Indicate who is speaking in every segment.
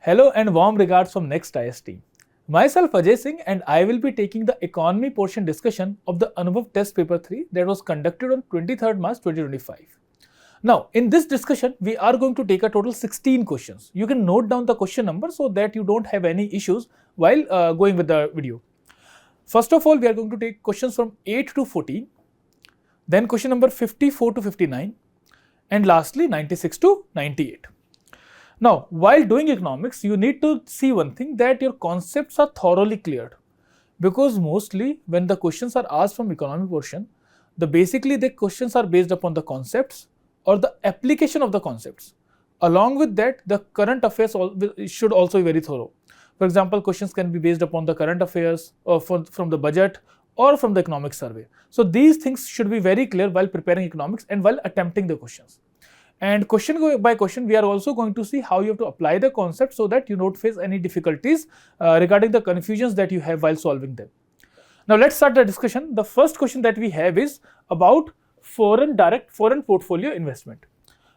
Speaker 1: Hello and warm regards from Next IST. Myself Ajay Singh and I will be taking the economy portion discussion of the Anubhav Test Paper 3 that was conducted on 23rd March 2025. Now, in this discussion, we are going to take a total 16 questions. You can note down the question number so that you don't have any issues while going with the video. First of all, we are going to take questions from 8 to 14, then question number 54 to 59, and lastly 96 to 98. Now, while doing economics, you need to see one thing, that your concepts are thoroughly cleared, because mostly when the questions are asked from economy portion, basically the questions are based upon the concepts or the application of the concepts. Along with that, the current affairs should also be very thorough. For example, questions can be based upon the current affairs or from the budget or from the economic survey. So these things should be very clear while preparing economics and while attempting the questions. And question by question, we are also going to see how you have to apply the concept so that you don't face any difficulties regarding the confusions that you have while solving them. Now let's start the discussion. The first question that we have is about foreign portfolio investment.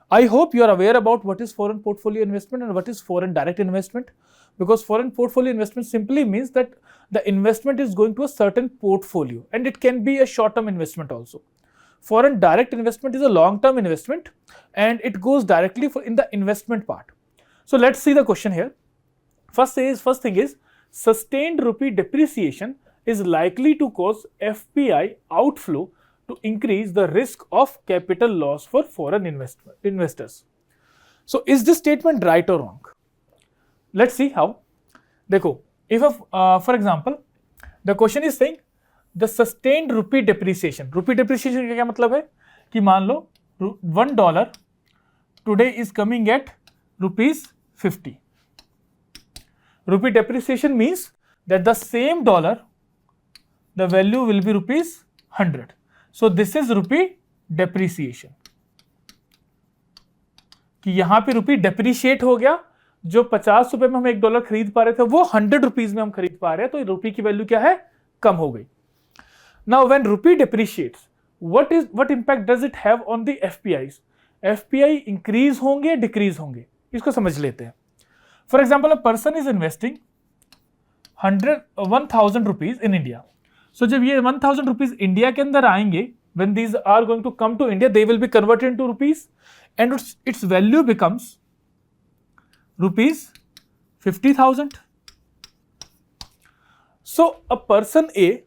Speaker 1: I hope you are aware about what is foreign portfolio investment and what is foreign direct investment, because foreign portfolio investment simply means that the investment is going to a certain portfolio and it can be a short-term investment also. Foreign direct investment is a long-term investment and it goes directly in the investment part. So let's see the question here. First thing is sustained rupee depreciation is likely to cause FPI outflow to increase the risk of capital loss for foreign investors. So is this statement right or wrong? Let's see how. देखो, if for example the question is saying the sustained rupee depreciation का क्या मतलब है कि मान लो $1 today is coming at ₹50. Rupee depreciation means that the same dollar, the value will be ₹100. So this is rupee depreciation, कि यहां पे रुपी depreciate हो गया, जो 50 रुपए में हम $1 खरीद पा रहे थे वो 100 रुपीज में हम खरीद पा रहे हैं, तो रुपी की वैल्यू क्या है, कम हो गई. Now when rupee depreciates, what impact does it have on the FPIs? FPI increase होंगे, decrease होंगे, इसको समझ लेते हैं. For example, a person is investing 1,000 rupees in India. So जब ये 1,000 rupees इंडिया के अंदर आएंगे, when these are going to come to India, they will be converted into rupees and its value becomes ₹50,000. So a person A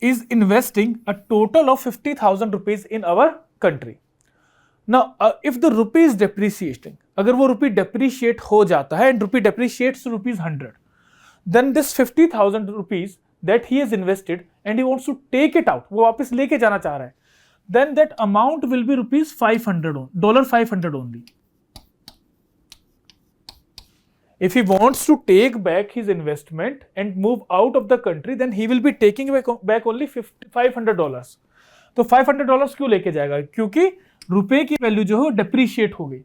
Speaker 1: is investing a total of 50,000 rupees in our country. Now, if the rupee is depreciating, अगर वो rupee depreciate हो जाता है and rupee depreciates to ₹100, then this 50,000 rupees that he has invested and he wants to take it out, वो वापस लेके जाना चाह रहा है, then that amount will be $500 only. If he wants to take back his investment and move out of the country, then he will be taking back only $500. तो $500 क्यों लेके जाएगा? क्योंकि रुपए की वैल्यू जो है डेप्रिशिएट हो गई.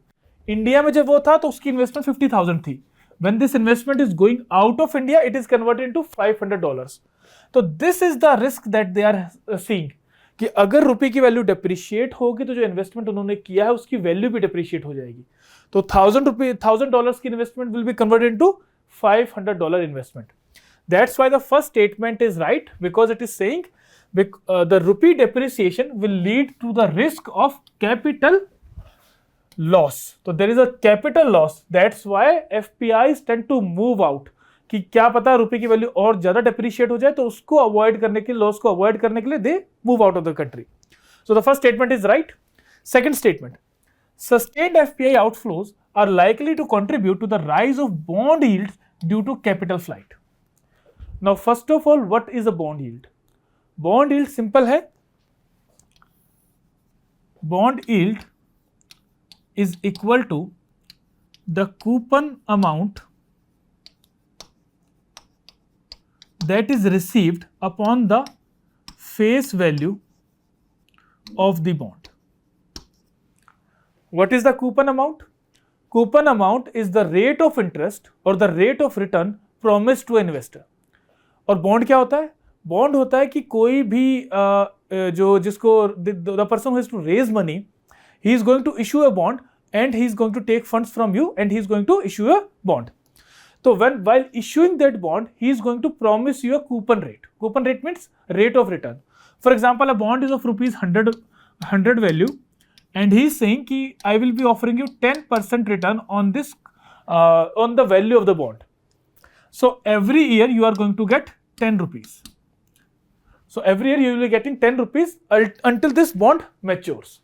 Speaker 1: इंडिया में जब वो था तो उसकी इन्वेस्टमेंट 50,000 थी. When this investment is going out of India, it is converted into $500. तो this is the risk that they are seeing, कि अगर रुपए की वैल्यू डेप्रिशिएट होगी तो जो इन्वेस्टमेंट उन्होंने किया है उसकी वैल्यू भी डेप्रिशिएट हो जाएगी. तो $1,000 की investment will be converted into $500 investment. That's why the first statement is right, because it is saying the rupee depreciation will lead to the risk of capital loss. So there is a capital loss. That's why FPIs tend to move out. कि क्या पता रुपए की value और ज्यादा depreciate हो जाए, तो उसको अवॉइड करने के लिए, लॉस को अवॉइड करने के लिए they move out of the country. So the first statement is right. Second statement, sustained FPI outflows are likely to contribute to the rise of bond yields due to capital flight. Now, first of all, what is a bond yield? Bond yield simple है. Bond yield is equal to the coupon amount that is received upon the face value of the bond. What is the coupon amount? Coupon amount is the rate of interest or the rate of return promised to investor. और bond क्या होता है? Bond होता है कि कोई भी जो जिसको the person who has to raise money, he is going to issue a bond and he is going to take funds from you and he is going to issue a bond. So while issuing that bond, he is going to promise you a coupon rate. Coupon rate means rate of return. For example, a bond is of rupees 100 value, and he is saying ki I will be offering you 10% return on this on the value of the bond. So every year you are going to get 10 rupees. So every year you will be getting 10 rupees until this bond matures.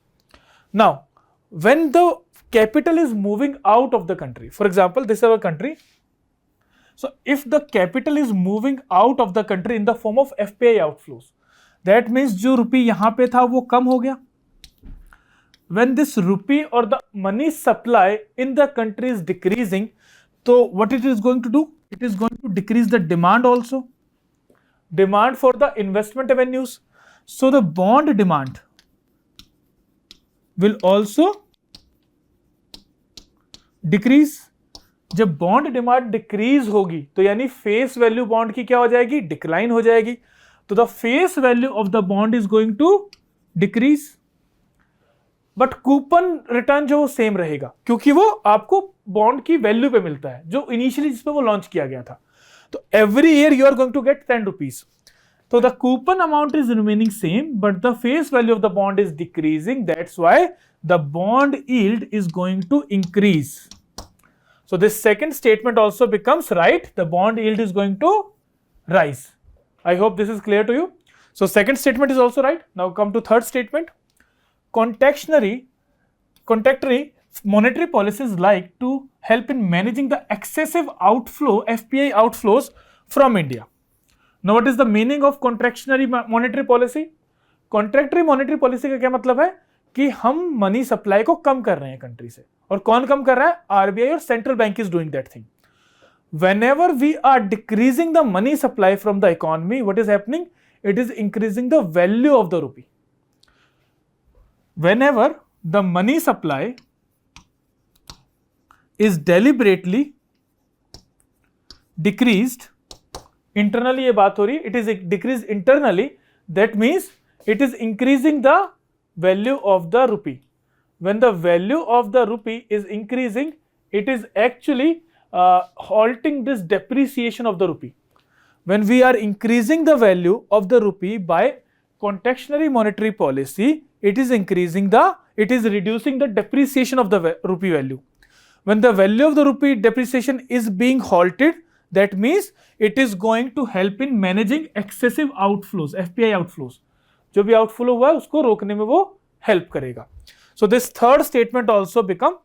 Speaker 1: Now, when the capital is moving out of the country, for example, this is our country. So if the capital is moving out of the country in the form of FPI outflows, that means जो रुपी यहाँ पे था वो कम हो गया. When this rupee or the money supply in the country is decreasing, so what it is going to do? It is going to decrease the demand also. Demand for the investment avenues. So the bond demand will also decrease. जब bond demand decrease होगी तो यानी face value bond की क्या हो जाएगी? Decline हो जाएगी. तो the face value of the bond is going to decrease, but coupon return जो सेम रहेगा क्योंकि वो आपको बॉन्ड की वैल्यू पे मिलता है जो इनिशियली जिसपे वो लॉन्च किया गया था. तो every year you are going to get 10 rupees. तो the coupon amount is remaining same but the face value of the bond is decreasing. That's why the bond yield is going to increase. So this second statement also becomes right. The bond yield is going to rise. I hope this is clear to you. So second statement is also right. Now come to third statement. Contractionary monetary policies like to help in managing the excessive outflow, FPI outflows from India. Now what is the meaning of contractionary monetary policy? Contractionary monetary policy का क्या मतलब है कि हम money supply को कम कर रहे हैं कंट्री से. और कौन कम कर रहा है? आरबीआई और central bank is doing that thing. Whenever we are decreasing the money supply from the economy, what is happening? It is increasing the value of the rupee. Whenever the money supply is deliberately decreased, internally ये बात हो रही है, it is decreased internally, that means it is increasing the value of the rupee. When the value of the rupee is increasing, it is actually halting this depreciation of the rupee. When we are increasing the value of the rupee by contractionary monetary policy, it is reducing the depreciation of the rupee value. When the value of the rupee depreciation is being halted, that means it is going to help in managing excessive outflows, FPI outflows. जो भी outflow हुआ है उसको रोकने में वो help करेगा. So this third statement also become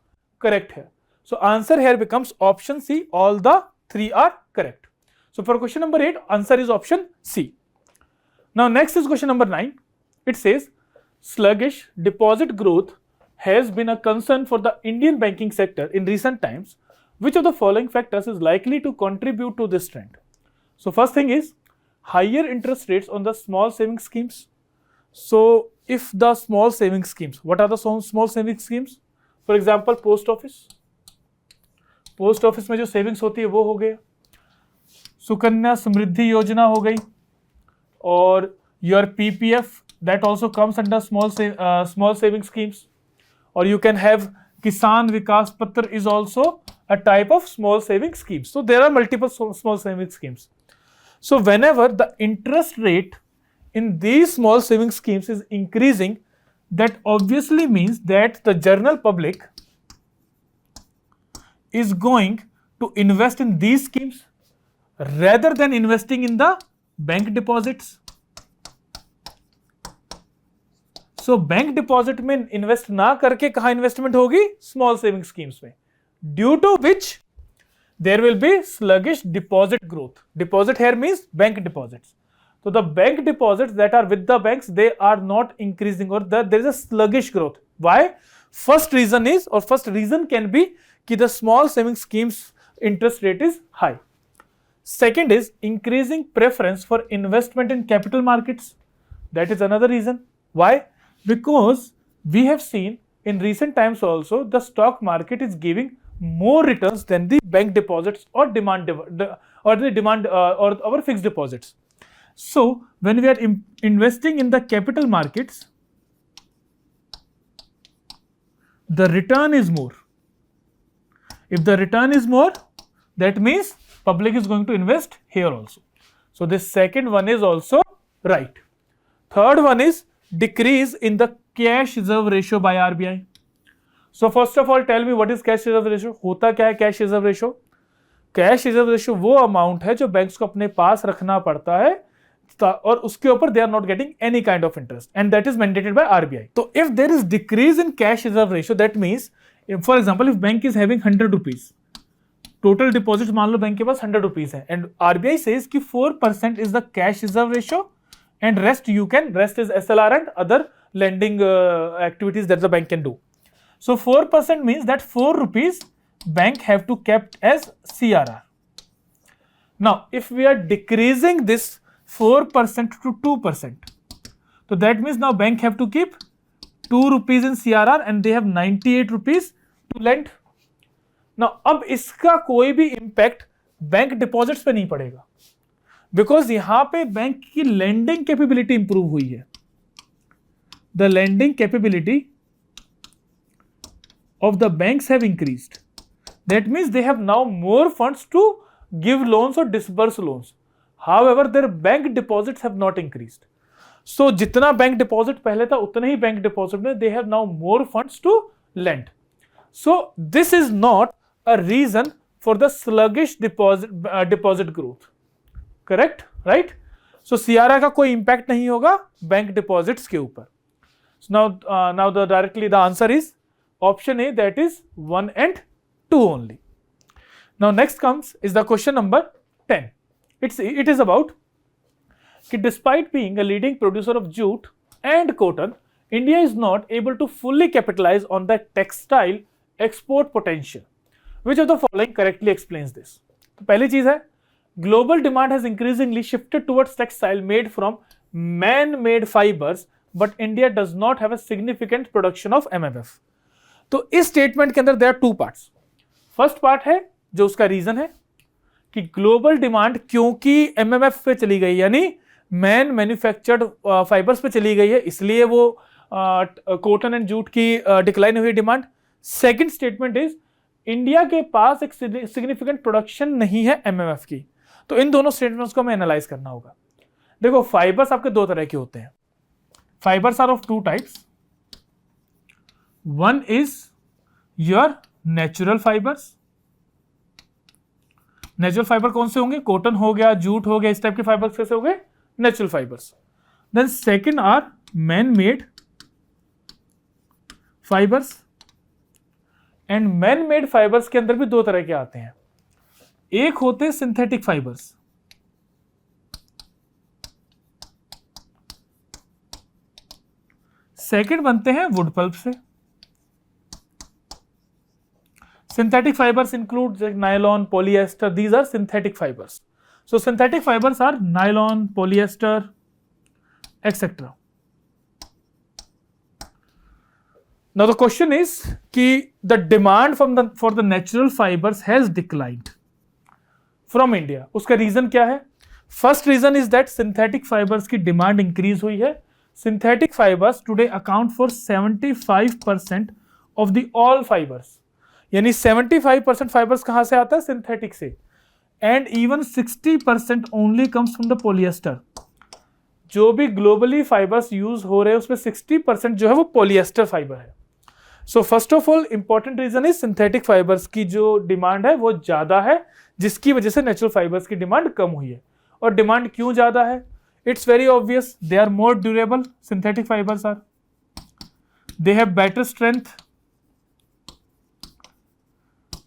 Speaker 1: correct here. So answer here becomes option C. All the three are correct. So for question number 8, answer is option C. Now next is question number 9. It says sluggish deposit growth has been a concern for the Indian banking sector in recent times. Which of the following factors is likely to contribute to this trend? So first thing is higher interest rates on the small savings schemes. So if the small savings schemes, what are the small savings schemes? For example, post office में जो savings होती है वो हो गया, सुकन्या समृद्धि योजना हो गई, और your PPF that also comes under small saving schemes, or you can have Kisan Vikas Patra is also a type of small saving schemes. So there are multiple small saving schemes. So whenever the interest rate in these small saving schemes is increasing, that obviously means that the general public is going to invest in these schemes rather than investing in the bank deposits. So bank deposit में invest ना करके कहाँ investment होगी? Small saving schemes में, due to which there will be sluggish deposit growth. Deposit here means bank deposits. So the bank deposits that are with the banks, they are not increasing, or there is a sluggish growth. Why? First reason can be कि the small saving schemes interest rate is high. Second is increasing preference for investment in capital markets. That is another reason. Why? Because we have seen in recent times also the stock market is giving more returns than the bank deposits or our fixed deposits. So when we are investing in the capital markets, the return is more. If the return is more, that means public is going to invest here also. So this second one is also right. Third one is decrease in the cash reserve ratio by RBI. So first of all, tell me what is cash reserve ratio? होता क्या है cash reserve ratio? Cash reserve ratio वो amount है जो banks को अपने पास रखना पड़ता है और उसके ऊपर they are not getting any kind of interest, and that is mandated by RBI. So if there is decrease in cash reserve ratio, that means for example if bank is having 100 rupees, total deposits मान लो bank के पास 100 rupees है, and RBI says कि 4% is the cash reserve ratio and rest is SLR and other lending activities that the bank can do. So 4% means that 4 rupees bank have to kept as CRR. Now if we are decreasing this 4% to 2%, so that means now bank have to keep 2 rupees in CRR and they have 98 rupees to lend. Now अब इसका कोई भी impact bank deposits पे नहीं पड़ेगा, because यहां पे bank की lending capability improve हुई है. The lending capability of the banks have increased. That means they have now more funds to give loans or disburse loans. However, their bank deposits have not increased. So जितना bank deposit पहले था उतना ही bank deposit में they have now more funds to lend. So this is not a reason for the sluggish deposit growth. Correct, right? So CRR का कोई impact नहीं होगा bank deposits के ऊपर. So now the answer is option A, that is 1 and 2 only. Now next comes is the question number 10. It is about that despite being a leading producer of jute and cotton, India is not able to fully capitalize on the textile export potential. Which of the following correctly explains this? तो पहली चीज है, global demand has increasingly shifted towards textile made from man-made fibers, but India does not have a significant production of MMF. तो इस statement के अंदर there are two parts. First part है जो उसका रीजन है कि ग्लोबल डिमांड क्योंकि एमएमएफ पे चली गई, यानी मैन मैन्युफैक्चर्ड फाइबर्स पे चली गई है, इसलिए वो कॉटन एंड जूट की डिक्लाइन हुई demand. Second statement is India के पास एक सिग्निफिकेंट प्रोडक्शन नहीं है एमएमएफ की. तो इन दोनों स्टेटमेंट्स को हमें एनालाइज करना होगा. देखो फाइबर्स आपके दो तरह के होते हैं. Fibres are of two types. One is your natural fibers. Natural fiber कौन से होंगे? कॉटन हो गया, जूट हो गया, इस टाइप के फाइबर्स कैसे हो गए? Natural fibers. Then second are man-made fibers. And man-made fibers के अंदर भी दो तरह के आते हैं. एक होते हैं synthetic fibers. सेकेंड बनते हैं वुड पल्प से. Synthetic fibers include like nylon, polyester. These are synthetic fibers. So synthetic fibers are nylon, polyester, etc. Now the question is कि the demand for the natural fibers has declined from India. उसका reason क्या है? First reason is that synthetic fibers की demand increase हुई है. Synthetic fibers today account for 75% of the all fibers. यानी 75% fibres कहां से आता है? सिंथेटिक से. And even 60% only comes from the polyester. जो भी ग्लोबली फाइबर्स यूज हो रहे हैं उसमें 60% जो है वो पॉलिएस्टर फाइबर है. So first of all important reason is synthetic fibres की जो डिमांड है वो ज्यादा है, जिसकी वजह से नेचुरल फाइबर्स की डिमांड कम हुई है. और डिमांड क्यों ज्यादा है? It's very obvious. They are more durable. Synthetic fibres are, they have better strength,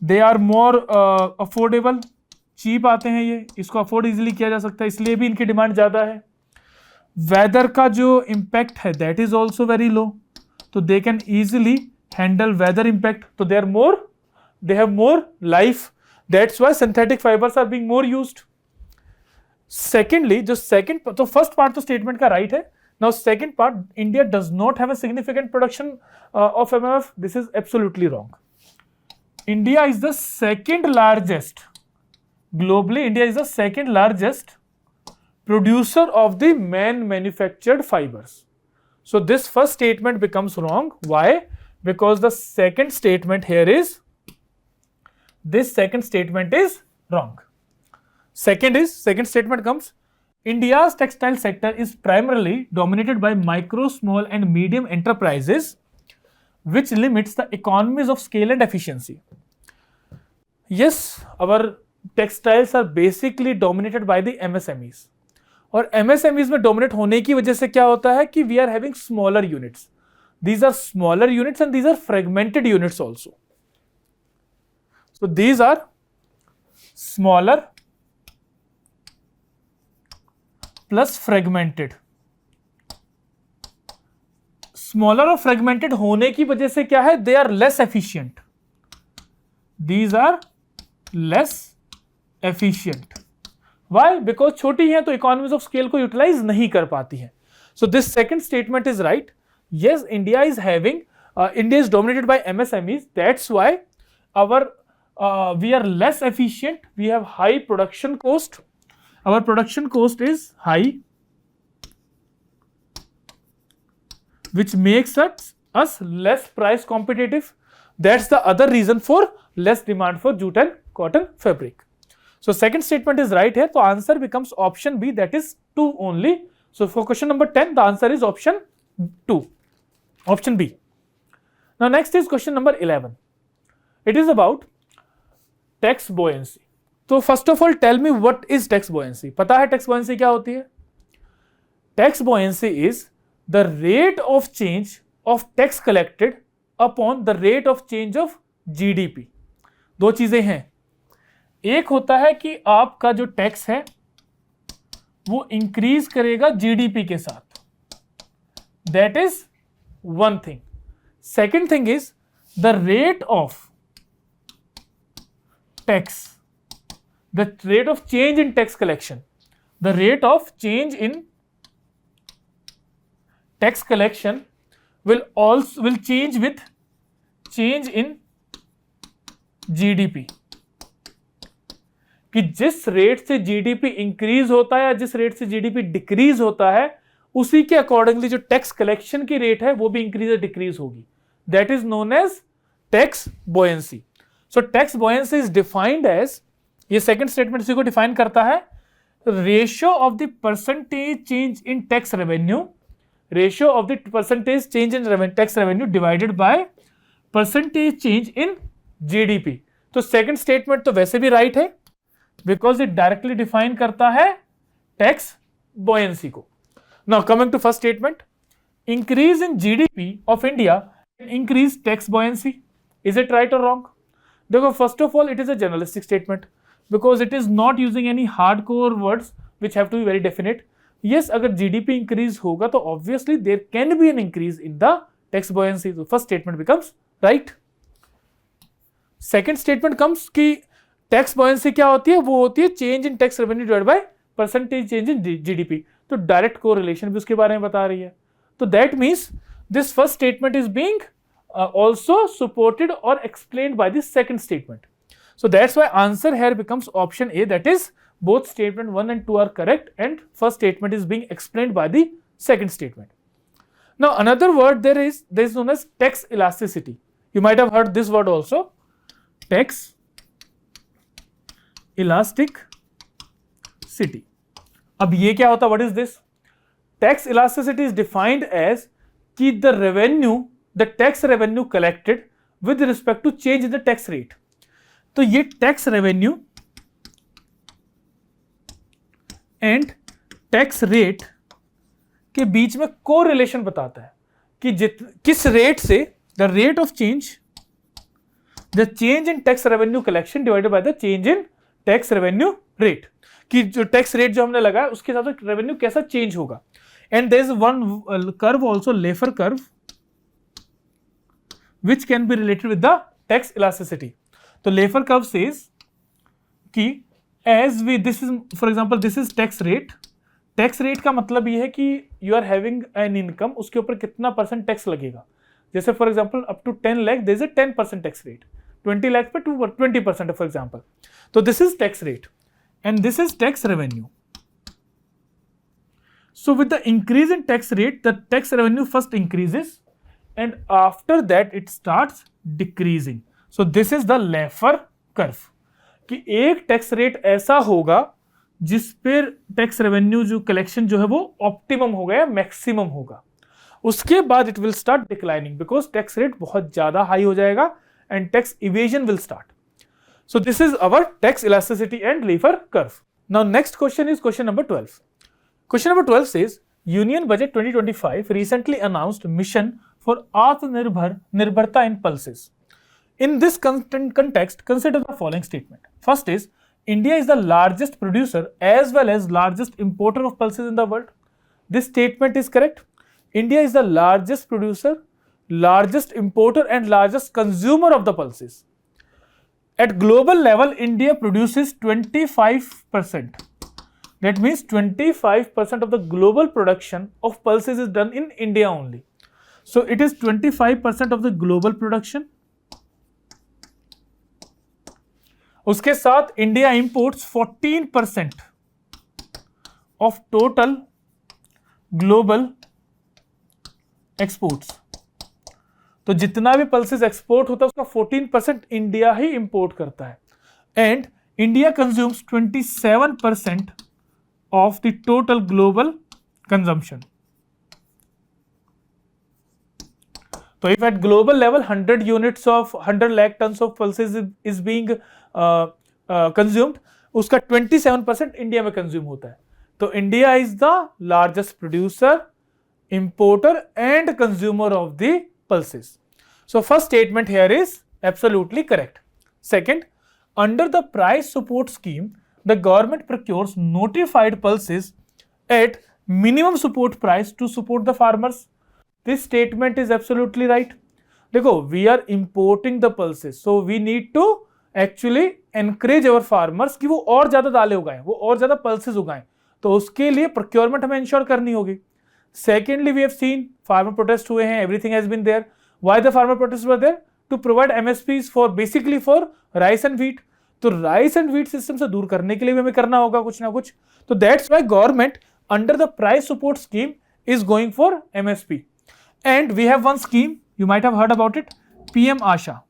Speaker 1: they are more affordable. Cheap आते हैं ये, इसको अफोर्ड इजीली किया जा सकता है, इसलिए भी इनकी डिमांड ज्यादा है. वेदर का जो इम्पैक्ट है that is also very low, तो they can easily handle weather impact. तो they have more life. That's why synthetic fibres are being more used. Secondly तो फर्स्ट पार्ट तो स्टेटमेंट का राइट है. Now second part, India does not have a significant production of MMF. This is absolutely wrong. India is the second largest, globally India is the second largest producer of the man manufactured fibers. So this first statement becomes wrong. Why? because the second statement here is, this second statement is wrong. Second statement comes, India's textile sector is primarily dominated by micro, small and medium enterprises, which limits the economies of scale and efficiency. Yes, our textiles are basically dominated by the MSMEs. और MSMEs में dominate होने की वजह से क्या होता है कि we are having smaller units. These are smaller units and these are fragmented units also. So these are smaller plus fragmented. Smaller और fragmented होने की वजह से क्या है, they are less efficient. These are less efficient. Why? Because छोटी हैं तो economies of scale को utilize नहीं कर पाती हैं. So this second statement is right. Yes, India is dominated by MSMEs. That's why we are less efficient. We have high production cost. Our production cost is high, which makes us less price competitive. That's the other reason for less demand for jute and cotton fabric. So second statement is right here. So answer becomes option B, that is 2 only. So for question number 10, the answer is option 2. Option B. Now next is question number 11. It is about tax buoyancy. So first of all, tell me what is tax buoyancy. पता है tax buoyancy क्या होती है? Tax buoyancy is the rate of change of tax collected upon the rate of change of GDP. दो चीजें हैं. एक होता है कि आपका जो टैक्स है वो इंक्रीज करेगा जीडीपी के साथ. That is one thing. Second thing is the rate of tax, the rate of change in tax collection. The rate of change in tax collection will change with change in GDP. कि जिस rate से GDP increase होता है या जिस rate से GDP decrease होता है, उसी के अकॉर्डिंगली जो टैक्स कलेक्शन की रेट है वो भी इंक्रीज या डिक्रीज होगी. That is known as tax buoyancy. So tax buoyancy is defined as, ये सेकंड स्टेटमेंट इसी को डिफाइन करता है, ratio of the percentage change in tax revenue, ratio of the percentage change in tax revenue divided by percentage change in GDP. तो second statement तो वैसे भी right है बिकॉज इट डायरेक्टली डिफाइन करता है टैक्स बॉयंसी को. Now coming to first statement, increase in GDP of India increase tax buoyancy. Is it right और wrong? देखो, first of all it is a generalistic statement because it is not using any hardcore words which have to be very definite. Yes, अगर GDP increase होगा तो obviously there can be an increase in the tax buoyancy. तो first statement becomes right. Second statement comes कि tax buoyancy क्या होती है, वो होती है change in tax revenue divided by percentage change in GDP. तो डायरेक्ट कोरिलेशन भी उसके बारे में बता रही है. तो that means this first statement is being also supported or explained by the second statement. So that's why answer here becomes option A, that is both statement 1 and 2 are correct and first statement is being explained by the second statement. Now another word there is known as tax elasticity. You might have heard this word also, tax elasticity. अब ये क्या होता, what is this? Tax elasticity is defined as कि the tax revenue collected with respect to change in the tax rate. तो ये tax revenue and tax rate के बीच में कोरिलेशन बताता है कि किस रेट से the rate of change, the change in tax revenue collection divided by the change in tax revenue rate, कि जो टैक्स रेट जो हमने लगाया उसके हिसाब से रेवेन्यू कैसा चेंज होगा. And there is one curve also, Laffer curve, which can be related with the tax elasticity. तो लेफर कर्व says कि as we, this is for example this is tax rate. Tax rate का मतलब ये है कि you are having an income, उसके ऊपर कितना परसेंट टैक्स लगेगा. जैसे for example up to 10 lakh there is a 10% tax rate, 20 lakh पे 20% फॉर एग्जाम्पल. तो this is tax rate and this is tax revenue. So with the increase in tax rate, the tax revenue first increases and after that it starts decreasing. So this is the Laffer curve कि एक tax rate ऐसा होगा जिस पर tax revenue जो collection जो है वो ऑप्टिमम होगा या मैक्सिमम होगा, उसके बाद it will start declining because tax rate बहुत ज्यादा हाई हो जाएगा and tax evasion will start. So this is our tax elasticity and Laffer curve. Now next question is question number 12. Question number 12 says Union Budget 2025 recently announced mission for Atmanirbharta in pulses. In this context, consider the following statement. First is India is the largest producer as well as largest importer of pulses in the world. This statement is correct. India is the largest producer, largest importer and largest consumer of the pulses. At global level, India produces 25%. That means 25% of the global production of pulses is done in India only. So it is 25% of the global production. उसके साथ India imports 14% of total global exports. तो जितना भी pulses export होता है उसका 14% India ही import करता है. And India consumes 27% of the total global consumption. So if at global level 100 lakh tons of pulses is being consumed, उसका 27% इंडिया में कंज्यूम होता है. तो India is the largest producer, importer and consumer of the pulses. So first statement here is absolutely correct. Second, under the price support scheme, the government procures notified pulses at minimum support price to support the farmers. This statement is absolutely right. देखो, we are importing the pulses, so we need to actually encourage our farmers कि वो और ज्यादा दालें उगाएं, वो और ज्यादा pulses उगाएं. तो उसके लिए procurement हमें ensure करनी होगी. Secondly, we have seen farmer protests हुए हैं, everything has been there. Why the farmer protests were there? To provide MSPs for basically for rice and wheat. तो rice and wheat system से दूर करने के लिए भी हमें करना होगा कुछ ना कुछ. तो that's why government under the price support scheme is going for MSP. And we have one scheme, you might have heard about it, PM Asha.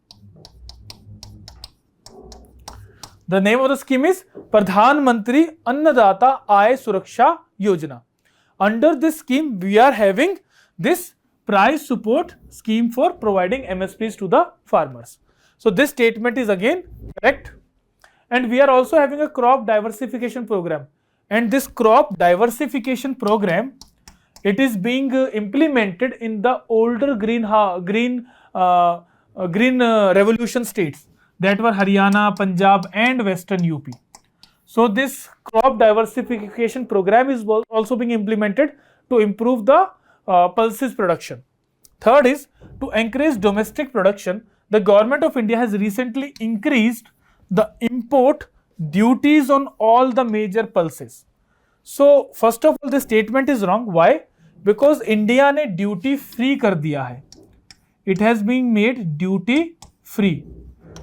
Speaker 1: The name of the scheme is Pradhan Mantri Annadata Aay Suraksha Yojana. Under this scheme, we are having this price support scheme for providing MSPs to the farmers. So this statement is again correct. And we are also having a crop diversification program. And this crop diversification program, it is being implemented in the older green revolution states that were Haryana, Punjab and Western UP. So this crop diversification program is also being implemented to improve the pulses production. Third is to encourage domestic production. The government of India has recently increased the import duties on all the major pulses. So first of all, this statement is wrong. Why? Because India ने duty free कर दिया है. It has been made duty free.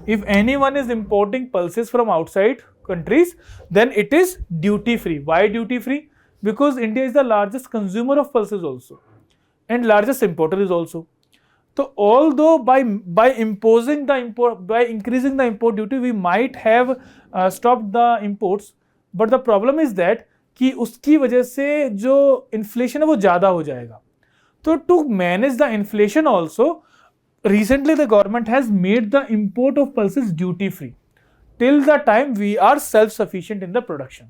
Speaker 1: If anyone is importing pulses from outside countries, then it is duty free. Why duty free? Because India is the largest consumer of pulses also and largest importer is also. So although by increasing the import duty, we might have stopped the imports, but the problem is that कि उसकी वजह से जो inflation है वो ज़्यादा हो जाएगा. तो to manage the inflation also, recently the government has made the import of pulses duty free till the time we are self-sufficient in the production.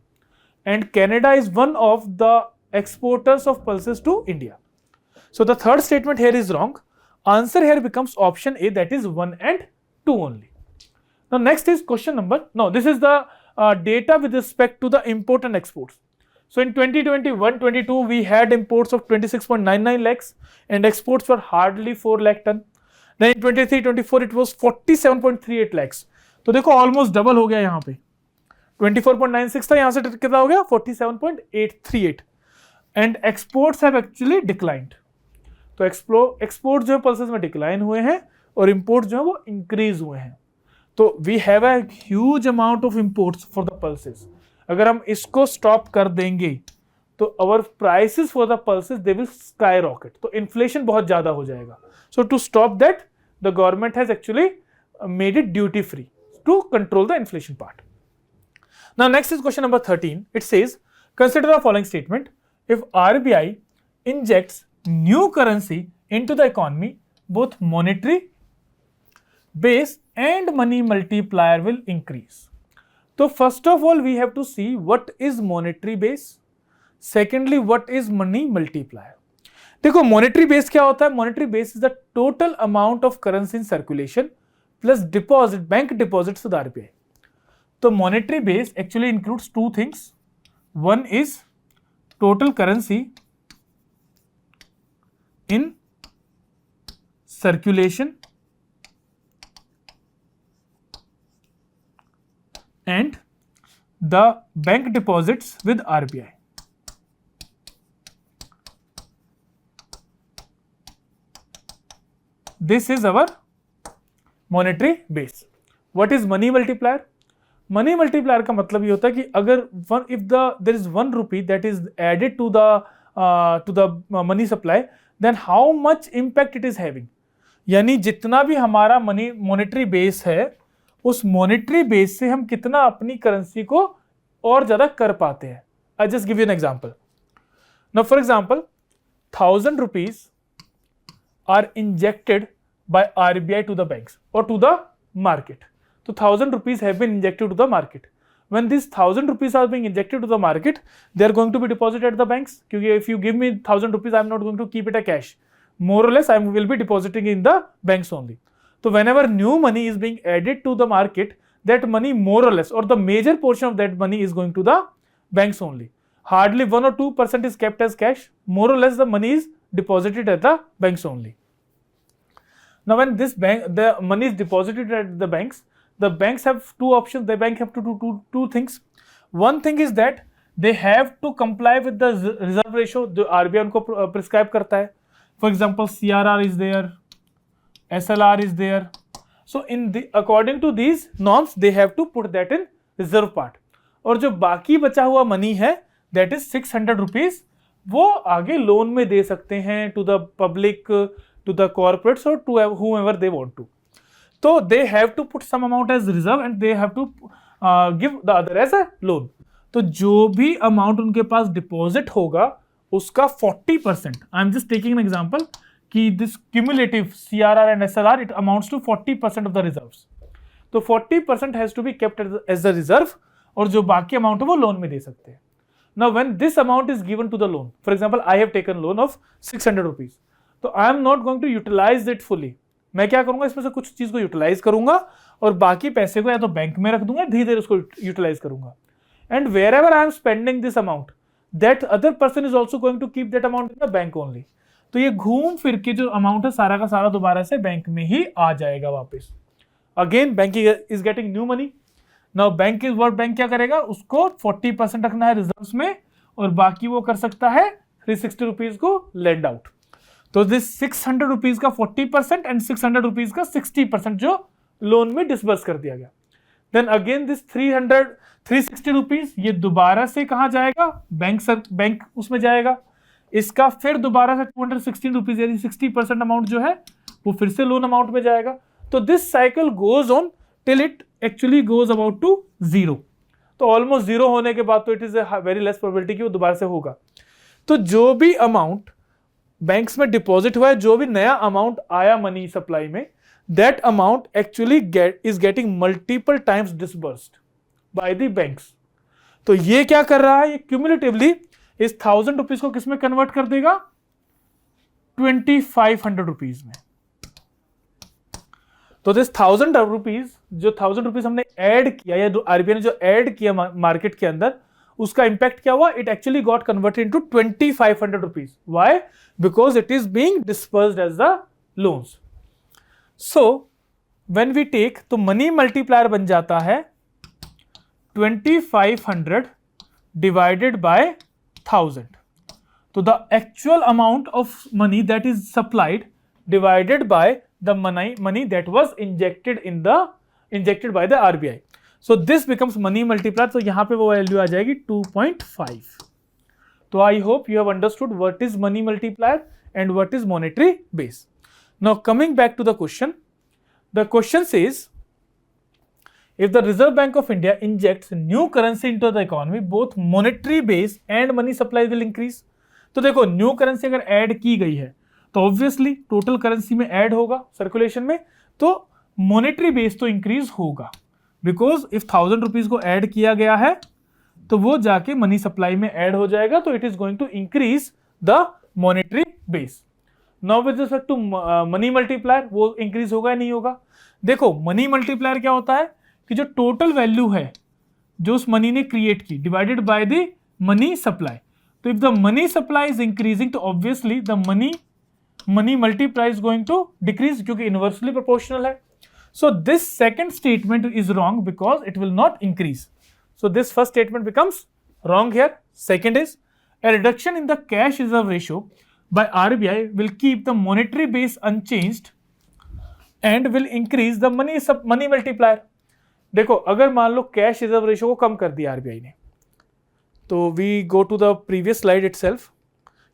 Speaker 1: And Canada is one of the exporters of pulses to India. So the third statement here is wrong. Answer here becomes option A, that is 1 and 2 only. Now next is question number, no, this is the data with respect to the import and exports. So in 2021-22 we had imports of 26.99 lakhs and exports were hardly 4 lakh ton. Then in 23-24 it was 47.38 lakhs. तो देखो almost double हो गया यहाँ पे. 24.96 था, यहाँ से कितना हो गया 47.838. And exports have actually declined. तो एक्सपोर्ट जो है पल्सेस में डिक्लाइन हुए हैं और इंपोर्ट जो है वो इंक्रीज हुए हैं. तो we have a huge amount of imports for the pulses. अगर हम इसको स्टॉप कर देंगे तो our prices for the pulses they will skyrocket, तो इन्फ्लेशन बहुत ज्यादा हो जाएगा. So to stop that the government has actually made it duty free to control the inflation part. Now next is question number 13. It says, consider the following statement. If RBI injects new currency into the economy, both monetary base and money multiplier will increase. So first of all we have to see what is monetary base. Secondly, what is money multiplier. देखो monetary base क्या होता है? Monetary base is the total amount of currency in circulation plus deposit, bank deposits with RBI. तो monetary base actually includes two things. One is total currency in circulation and the bank deposits with RBI. This is our monetary base. What is money multiplier? Money multiplier का मतलब ये होता है कि अगर if there is 1 rupee that is added to the money supply, then how much impact it is having. यानी जितना भी हमारा मनी मॉनेटरी बेस है, उस मॉनेटरी बेस से हम कितना अपनी करेंसी को और ज्यादा कर पाते हैं. I just give you an example. Now for example 1000 rupees are injected by RBI to the banks और to the market. So 1000 rupees have been injected to the market. When these 1000 rupees are being injected to the market, they are going to be deposited at the banks. Because if you give me 1000 rupees, I am not going to keep it as cash. More or less, I will be depositing in the banks only. So whenever new money is being added to the market, that money more or less, or the major portion of that money is going to the banks only. Hardly 1 or 2% is kept as cash. More or less, the money is deposited at the banks only. Now, when the money is deposited at the banks have two options. The bank have to do two things. One thing is that they have to comply with the reserve ratio जो RBI उनको prescribe करता है. For example, CRR is there, SLR is there. So according to these norms, they have to put that in reserve part. और जो बाकी बचा हुआ money है, that is 600 rupees, वो आगे लोन में दे सकते हैं to the public, to the corporates or to whomever they want to. So they have to put some amount as reserve and they have to give the other as a loan. तो जो भी amount उनके पास deposit होगा उसका 40%, I am just taking an example कि this cumulative CRR and SLR it amounts to 40% of the reserves. तो 40% has to be kept as the reserve और जो बाकी अमाउंट है वो लोन में दे सकते हैं. Now when this amount is given to the loan, for example I have taken loan of 600 rupees, तो I am not going to utilise it fully. मैं क्या करूंगा, इसमें से कुछ चीज को यूटिलाइज करूंगा और बाकी पैसे को या तो बैंक में रख दूंगा, धीरे धीरे उसको यूटिलाइज करूंगा. And wherever I am spending this amount, that other person is also going to keep that amount in the bank only. तो ये घूम फिर के जो अमाउंट है सारा का सारा दोबारा से बैंक में ही आ जाएगा वापस. Again bank is getting new money. Now bank क्या करेगा, उसको 40% रखना है रिजर्व्स में और बाकी वो कर सकता है 360 rupees को लेंड आउट. तो दिस 600 rupees का 40% एंड 600 rupees का 60% जो लोन में डिसबर्स कर दिया गया. देन अगेन दिस 360 rupees ये दोबारा से कहाँ जाएगा, बैंक उसमें जाएगा. इसका फिर दोबारा से 216 rupees यानी 60% अमाउंट जो है वो फिर से लोन अमाउंट में जाएगा. तो this cycle goes on till it actually goes about to 0. तो ऑलमोस्ट 0 होने के बाद तो it is very less probability कि वो दोबारा से होगा. तो जो भी अमाउंट बैंक्स में डिपॉजिट हुआ है, जो भी नया अमाउंट आया मनी सप्लाई में, that amount actually is getting multiple times disbursed by the banks. तो ये क्या कर रहा है, ये क्यूमुलेटिवली इस 1000 rupees को किसमें कन्वर्ट कर देगा, 2500 rupees में. तो दिस 1000 rupees, जो 1000 rupees हमने ऐड किया या आरबीआई ने जो ऐड किया मार्केट के अंदर, उसका इंपैक्ट क्या हुआ, it actually got converted into 2500 rupees. Why? Because it is being dispersed as the loans. So when we take, तो मनी मल्टीप्लायर बन जाता है 2500 डिवाइडेड बाय 1000. तो the actual amount of money that is supplied divided by the money that was injected by the RBI. So this becomes money multiplier. तो यहाँ पे वो value आ जाएगी 2.5. तो I hope you have understood what is money multiplier and what is monetary base. Now coming back to the question says if the Reserve Bank of India injects new currency into the economy, both monetary base and money supply will increase. तो देखो new currency अगर add की गई है तो obviously total currency में add होगा circulation में, तो मॉनेटरी बेस तो इंक्रीज होगा, बिकॉज इफ 1000 रुपीज को ऐड किया गया है तो वो जाके मनी सप्लाई में ऐड हो जाएगा, तो it is going to increase the monetary base. Now with respect to money multiplier, वो इंक्रीज होगा या नहीं होगा? देखो मनी मल्टीप्लायर क्या होता है कि जो टोटल वैल्यू है जो उस मनी ने क्रिएट की divided by the money supply. तो if the money supply is increasing तो obviously the money multiply is going to decrease, क्योंकि इनवर्सली प्रोपोर्शनल है. So this second statement is wrong because it will not increase. So this first statement becomes wrong here. Second is a reduction in the cash reserve ratio by RBI will keep the monetary base unchanged and will increase the money multiplier. देखो अगर मान लो cash reserve ratio को कम कर दिया RBI ने, तो we go to the previous slide itself.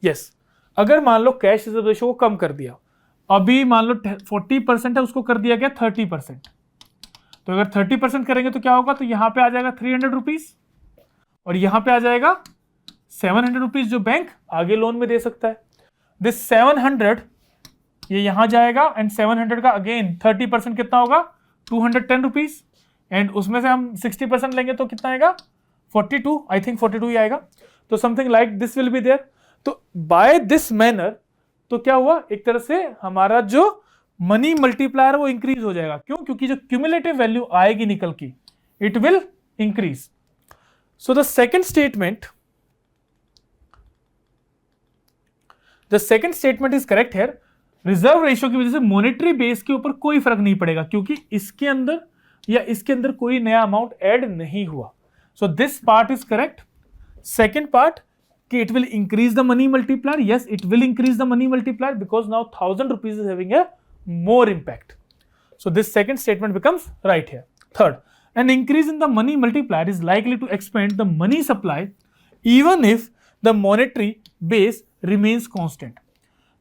Speaker 1: Yes, अगर मान लो कैश रिजर्व रेशियो को कम कर दिया, अभी मान लो 40% है उसको कर दिया गया 30%. तो अगर 30% करेंगे तो क्या होगा? तो यहाँ पे आ जाएगा 300 रुपीज और यहाँ पे आ जाएगा 700 रुपीज जो बैंक आगे लोन में दे सकता है. दिस 700 ये यहाँ जाएगा एंड 700 का अगेन 30% कितना होगा? 210 रुपीज. एंड उसमें से हम 60% लेंगे तो कितना आएगा? 42, आई थिंक 42 ही आएगा. तो something like this will be there. तो बाय दिस मैनर तो क्या हुआ, एक तरह से हमारा जो मनी मल्टीप्लायर वो इंक्रीज हो जाएगा. क्यों? क्योंकि जो क्यूमुलेटिव वैल्यू आएगी निकल की, it will increase. So the second statement is correct here. Reserve ratio की वजह से मॉनेटरी बेस के ऊपर कोई फर्क नहीं पड़ेगा, क्योंकि इसके अंदर या इसके अंदर कोई नया अमाउंट ऐड नहीं हुआ. So this part is correct. Second part कि it will increase the money multiplier. Yes, it will increase the money multiplier because now 1000 rupees is having a more impact. So this second statement becomes right here. Third, an increase in the money multiplier is likely to expand the money supply even if the monetary base remains constant.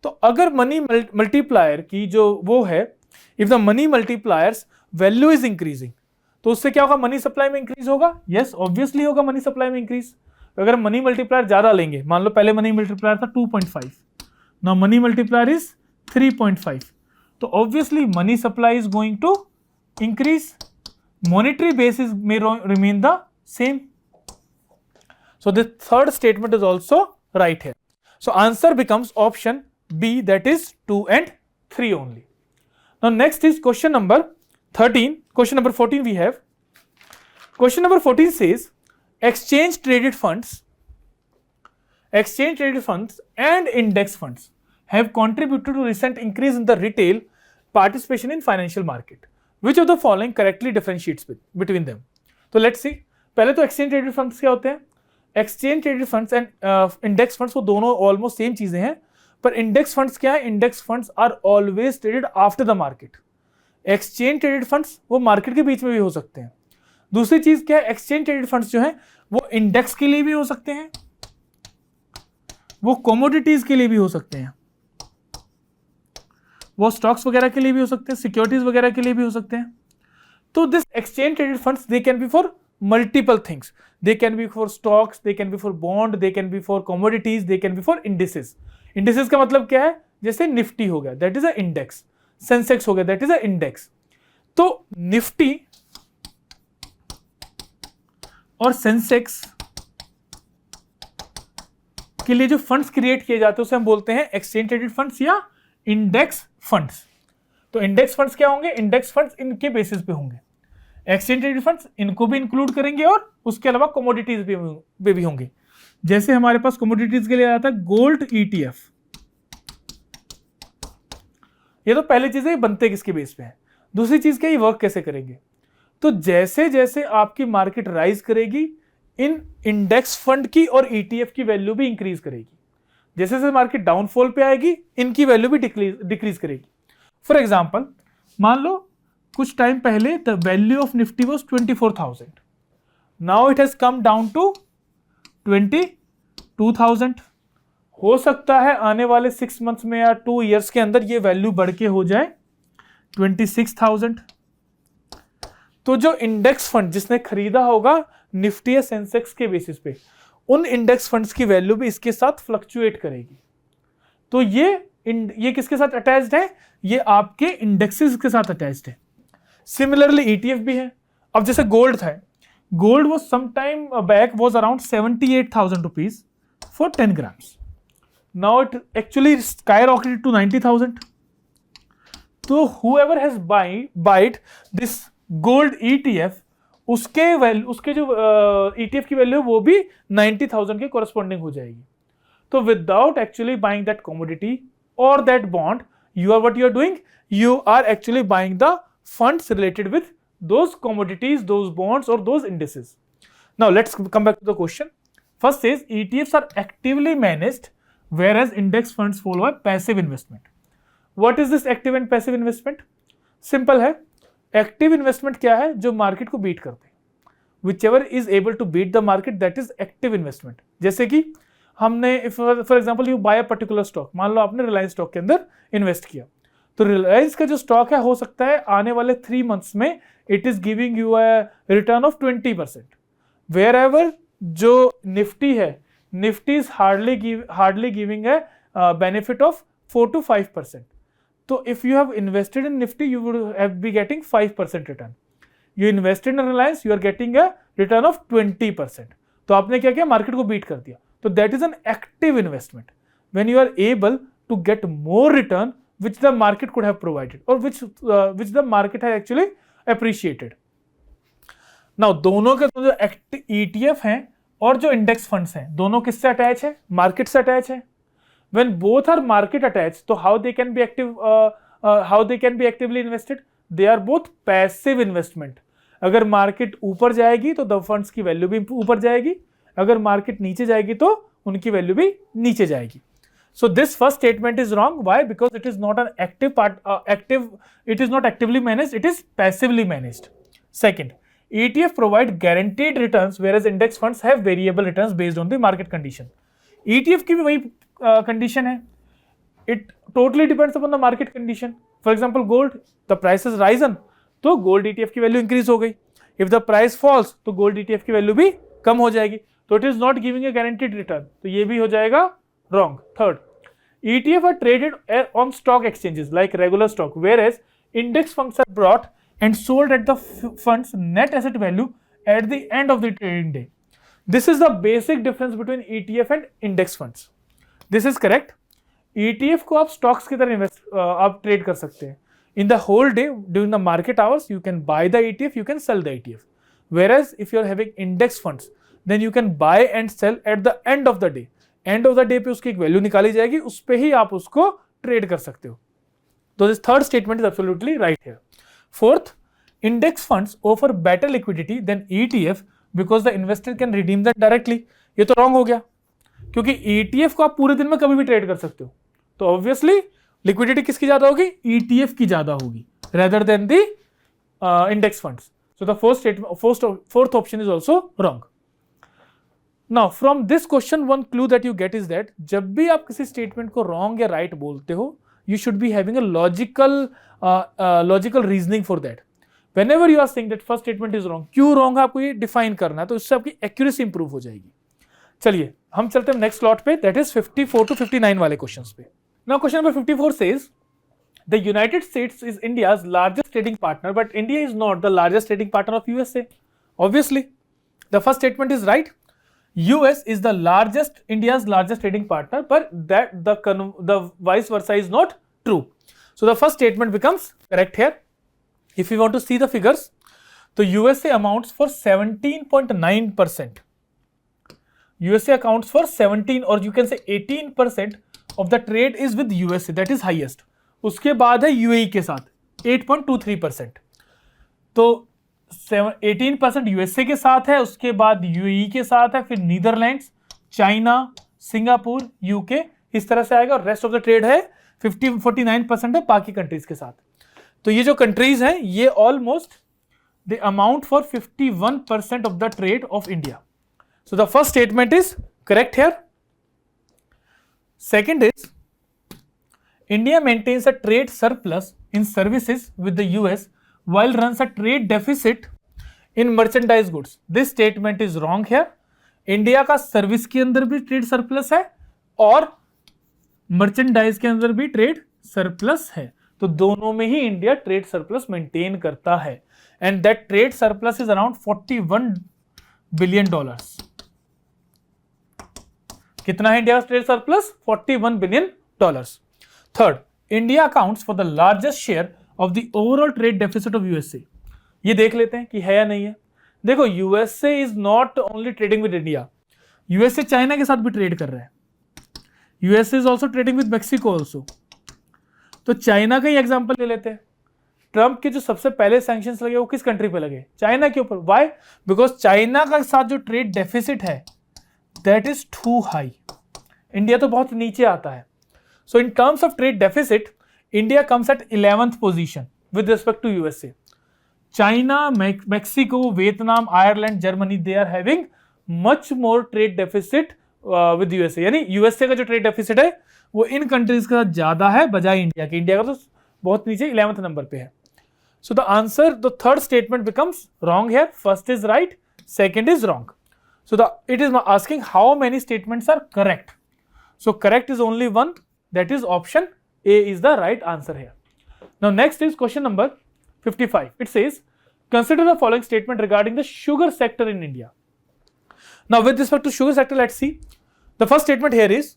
Speaker 1: तो अगर money multiplier की जो वो है, if the money multipliers value is increasing, तो उससे क्या होगा? मनी सप्लाई में इंक्रीज होगा. यस, ऑब्वियसली होगा मनी सप्लाई में इंक्रीज. अगर मनी मल्टीप्लायर ज्यादा लेंगे, मान लो पहले मनी मल्टीप्लायर था 2.5, नाउ मनी मल्टीप्लायर इज 3.5, तो obviously money supply is going to increase. Monetary basis may remain the same. So the third statement is also right here. So answer becomes option B, that is 2 and 3 only. Now next is question number 13. Question number 14 we have. Question number 14 says exchange traded funds and index funds have contributed to recent increase in the retail participation in financial market. Which of the following correctly differentiates between them? तो let's see. पहले तो exchange traded funds क्या होते हैं? Exchange traded funds and index funds वो दोनों almost same चीजें हैं, पर इंडेक्स फंड्स क्या है? Index funds are always traded after the market. Exchange traded funds वो मार्केट के बीच में भी हो सकते हैं. दूसरी चीज क्या है? एक्सचेंज ट्रेडेड फंड्स जो है वो इंडेक्स के लिए भी हो सकते हैं, वो कमोडिटीज के लिए भी हो सकते हैं, वो स्टॉक्स वगैरह के लिए भी हो सकते हैं, सिक्योरिटीज वगैरह के लिए भी हो सकते हैं. तो this exchange traded funds they can be for multiple things. They can be for stocks, they can be for bond, they can be for commodities, they can be for indices. Indices का मतलब क्या है? जैसे Nifty हो गया, that is a index. Sensex हो गया, that is a index. तो निफ्टी और सेंसेक्स के लिए जो फंड्स क्रिएट किए जाते हैं उसे हम बोलते हैं एक्सचेंज ट्रेडेड फंड्स या इंडेक्स फंड्स. तो इंडेक्स फंड्स क्या होंगे? इंडेक्स फंड्स इनके बेसिस पे होंगे. एक्सचेंज ट्रेडेड फंड्स इनको भी इंक्लूड करेंगे और उसके अलावा कमोडिटीज पे भी होंगे. जैसे हमारे पास कमोडिटीज के लिए आता है गोल्ड ETF. ये तो पहली चीज है, बनते किसके बेस पे है. दूसरी चीज क्या, ये वर्क कैसे करेंगे? तो जैसे जैसे आपकी मार्केट राइज करेगी, इन इंडेक्स फंड की और ETF की वैल्यू भी इंक्रीज करेगी. जैसे जैसे मार्केट डाउनफॉल पे आएगी, इनकी वैल्यू भी डिक्रीज करेगी. फॉर एग्जांपल, मान लो कुछ टाइम पहले the value of Nifty was 24,000. Now it has come down to 20 2000, हो सकता है आने वाले 6 मंथ्स में या 2 ईयर्स के अंदर ये वैल्यू बढ़ के हो जाए 26,000। तो जो इंडेक्स फंड जिसने खरीदा होगा निफ्टी या सेंसेक्स के बेसिस पे, उन इंडेक्स फंड्स की वैल्यू भी इसके साथ फ्लक्चुएट करेगी। तो ये किसके साथ अटैच्ड है? ये आपके इंडेक्सेस के साथ अटैच्ड है। सिमिलरली ईटीएफ भी है। अब जैसे गोल्ड था, गोल्ड वो some time back was around 78,000 rupees for 10 grams. Now it actually skyrocketed to 90,000। तो whoever has bought this gold ETF, उसके जो ETF की वैल्यू वो भी 90,000 के कोरस्पॉन्डिंग हो जाएगी। तो without actually buying that commodity or that bond, what you are doing, you are actually buying the funds related with those commodities, those bonds or those indices. Now let's come back to the question. First says ETFs are actively managed whereas index funds follow a passive investment. What is this active and passive investment? Simple है। Active investment क्या है? जो market को beat करते हैं। Whichever is able to beat the market, that is active investment. जैसे कि हमने for example you buy a particular stock, मान लो आपने रिलायंस स्टॉक के अंदर इन्वेस्ट किया, तो रिलायंस का जो स्टॉक है हो सकता है आने वाले 3 मंथ्स में it is giving you a return of 20%। Wherever जो निफ्टी है, Nifty is hardly giving a benefit of 4 to 5%। तो if you have invested in Nifty you would have be getting 5% return. You invested in Reliance, you are getting a return of 20%। तो आपने क्या किया? Market को beat कर दिया। So that is an active investment when you are able to get more return which the market could have provided or which the market has actually appreciated. Now दोनों के जो ETF हैं और जो index funds हैं दोनों किससे attach है? मार्केट से अटैच है। When both are market attached, तो how they can be active? How they can be actively invested? They are both passive investment. अगर मार्केट ऊपर जाएगी तो द फंड्स की वैल्यू भी ऊपर जाएगी, अगर मार्केट नीचे जाएगी तो उनकी वैल्यू भी नीचे जाएगी। सो this first statement is wrong. Why? Because it is not an active part, it is not actively managed, it is passively managed. Second, ETF provide guaranteed returns whereas index funds have variable returns based on the market condition. ETF की भी वही condition है, it totally depends upon the market condition. For example, gold, the price has risen, तो gold ETF की value increase हो गई। If the price falls, तो gold ETF की वैल्यू भी कम हो जाएगी। तो it is not giving a guaranteed return, तो ये भी हो जाएगा wrong. Third, ETF are traded on stock exchanges like regular stock, whereas index funds are bought and sold at the fund's net asset value at the end of the trading day. This is the basic difference between ETF and index funds. This is correct. ETF को आप stocks की तरह आप trade कर सकते हैं। In the whole day during the market hours, you can buy the ETF, you can sell the ETF. Whereas if you are having index funds, then you can buy and sell at the end of the day. End of the day पे उसकी एक value निकाली जाएगी, उस पे ही आप उसको trade कर सकते हो। तो this third statement is absolutely right here. Fourth, index funds offer better liquidity than ETF because the investor can redeem them directly. ये तो wrong हो गया, क्योंकि ETF को आप पूरे दिन में कभी भी ट्रेड कर सकते हो, तो obviously लिक्विडिटी किसकी ज्यादा होगी? ETF की ज्यादा होगी rather than the index funds. So the fourth option is also wrong. Now from this question one clue that you get is that जब भी आप किसी स्टेटमेंट को wrong या right बोलते हो, you should be having a logical reasoning for that. Whenever you are saying that first statement is wrong, क्यों wrong है आपको ये define करना है, तो इससे आपकी accuracy improve हो जाएगी। चलिए हम चलते हैं नेक्स्ट स्लॉट पे, that is 54 to 59 वाले क्वेश्चंस पे। Now question number 54 says the United States is India's largest trading partner, but India is not the largest trading partner of USA. Obviously, the first statement is right. US is the India's largest trading partner, but that the vice versa is not true. So the first statement becomes correct here. If you want to see the figures, the USA amounts for 17.9%. USA accounts for 17 or you can say 18% of the trade is with USA, that is highest. उसके बाद है UAE के साथ 8.23%, तो 18% USA के साथ है, उसके बाद यूएई के साथ है, फिर नीदरलैंड्स, चाइना, सिंगापुर, यूके, इस तरह से आएगा। और रेस्ट ऑफ द ट्रेड है 49% है बाकी कंट्रीज के साथ। तो ये जो कंट्रीज हैं ये almost they amount for 51% of the trade off India. So the first statement is correct here. Second is India maintains a trade surplus in services with the US while runs a trade deficit in merchandise goods. This statement is wrong here. India का service के अंदर भी trade surplus है और merchandise के अंदर भी trade surplus है, तो दोनों में ही इंडिया ट्रेड सरप्लस मेंटेन करता है and that trade surplus is around $41 billion. कितना है इंडिया का trade surplus? $41 billion. Third, India accounts for the largest share of the overall trade deficit of USA. ये देख लेते हैं कि है या नहीं है। देखो, USA is not only trading with India, USA China के साथ भी ट्रेड कर रहा है, USA is also trading with Mexico also. तो चाइना का ही एग्जांपल ले लेते हैं। ट्रंप के जो सबसे पहले सैंक्शंस लगे वो किस कंट्री पे लगे? चाइना के ऊपर। व्हाई? बिकॉज चाइना का साथ जो ट्रेड डेफिसिट है that is too high, India तो बहुत नीचे आता है। So in terms of trade deficit India comes at 11th position with respect to USA. China, Mexico, Vietnam, Ireland, Germany, they are having much more trade deficit with USA, यानी USA का जो trade deficit है वो इन countries का ज्यादा है बजाय India के। इंडिया का तो बहुत नीचे 11th नंबर पे है। So the answer, the third statement becomes wrong here, first is right, second is wrong. So it is asking how many statements are correct. So correct is only one, that is option A is the right answer here. Now next is question number 55. It says, consider the following statement regarding the sugar sector in India. Now with respect to sugar sector, let's see. The first statement here is,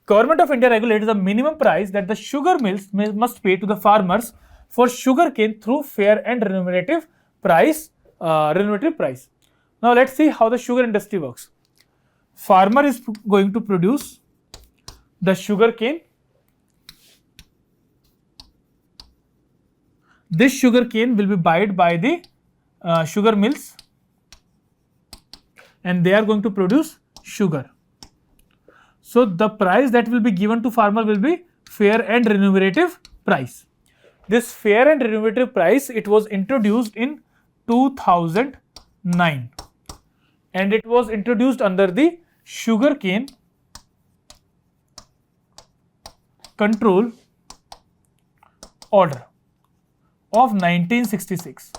Speaker 1: Government of India regulates the minimum price that the sugar mills must pay to the farmers for sugarcane through fair and remunerative price. Now let's see how the sugar industry works. Farmer is going to produce the sugar cane. This sugar cane will be bought by the sugar mills and they are going to produce sugar. So the price that will be given to farmer will be fair and remunerative price. This fair and remunerative price, it was introduced in 2009. And it was introduced under the Sugarcane Control Order of 1966.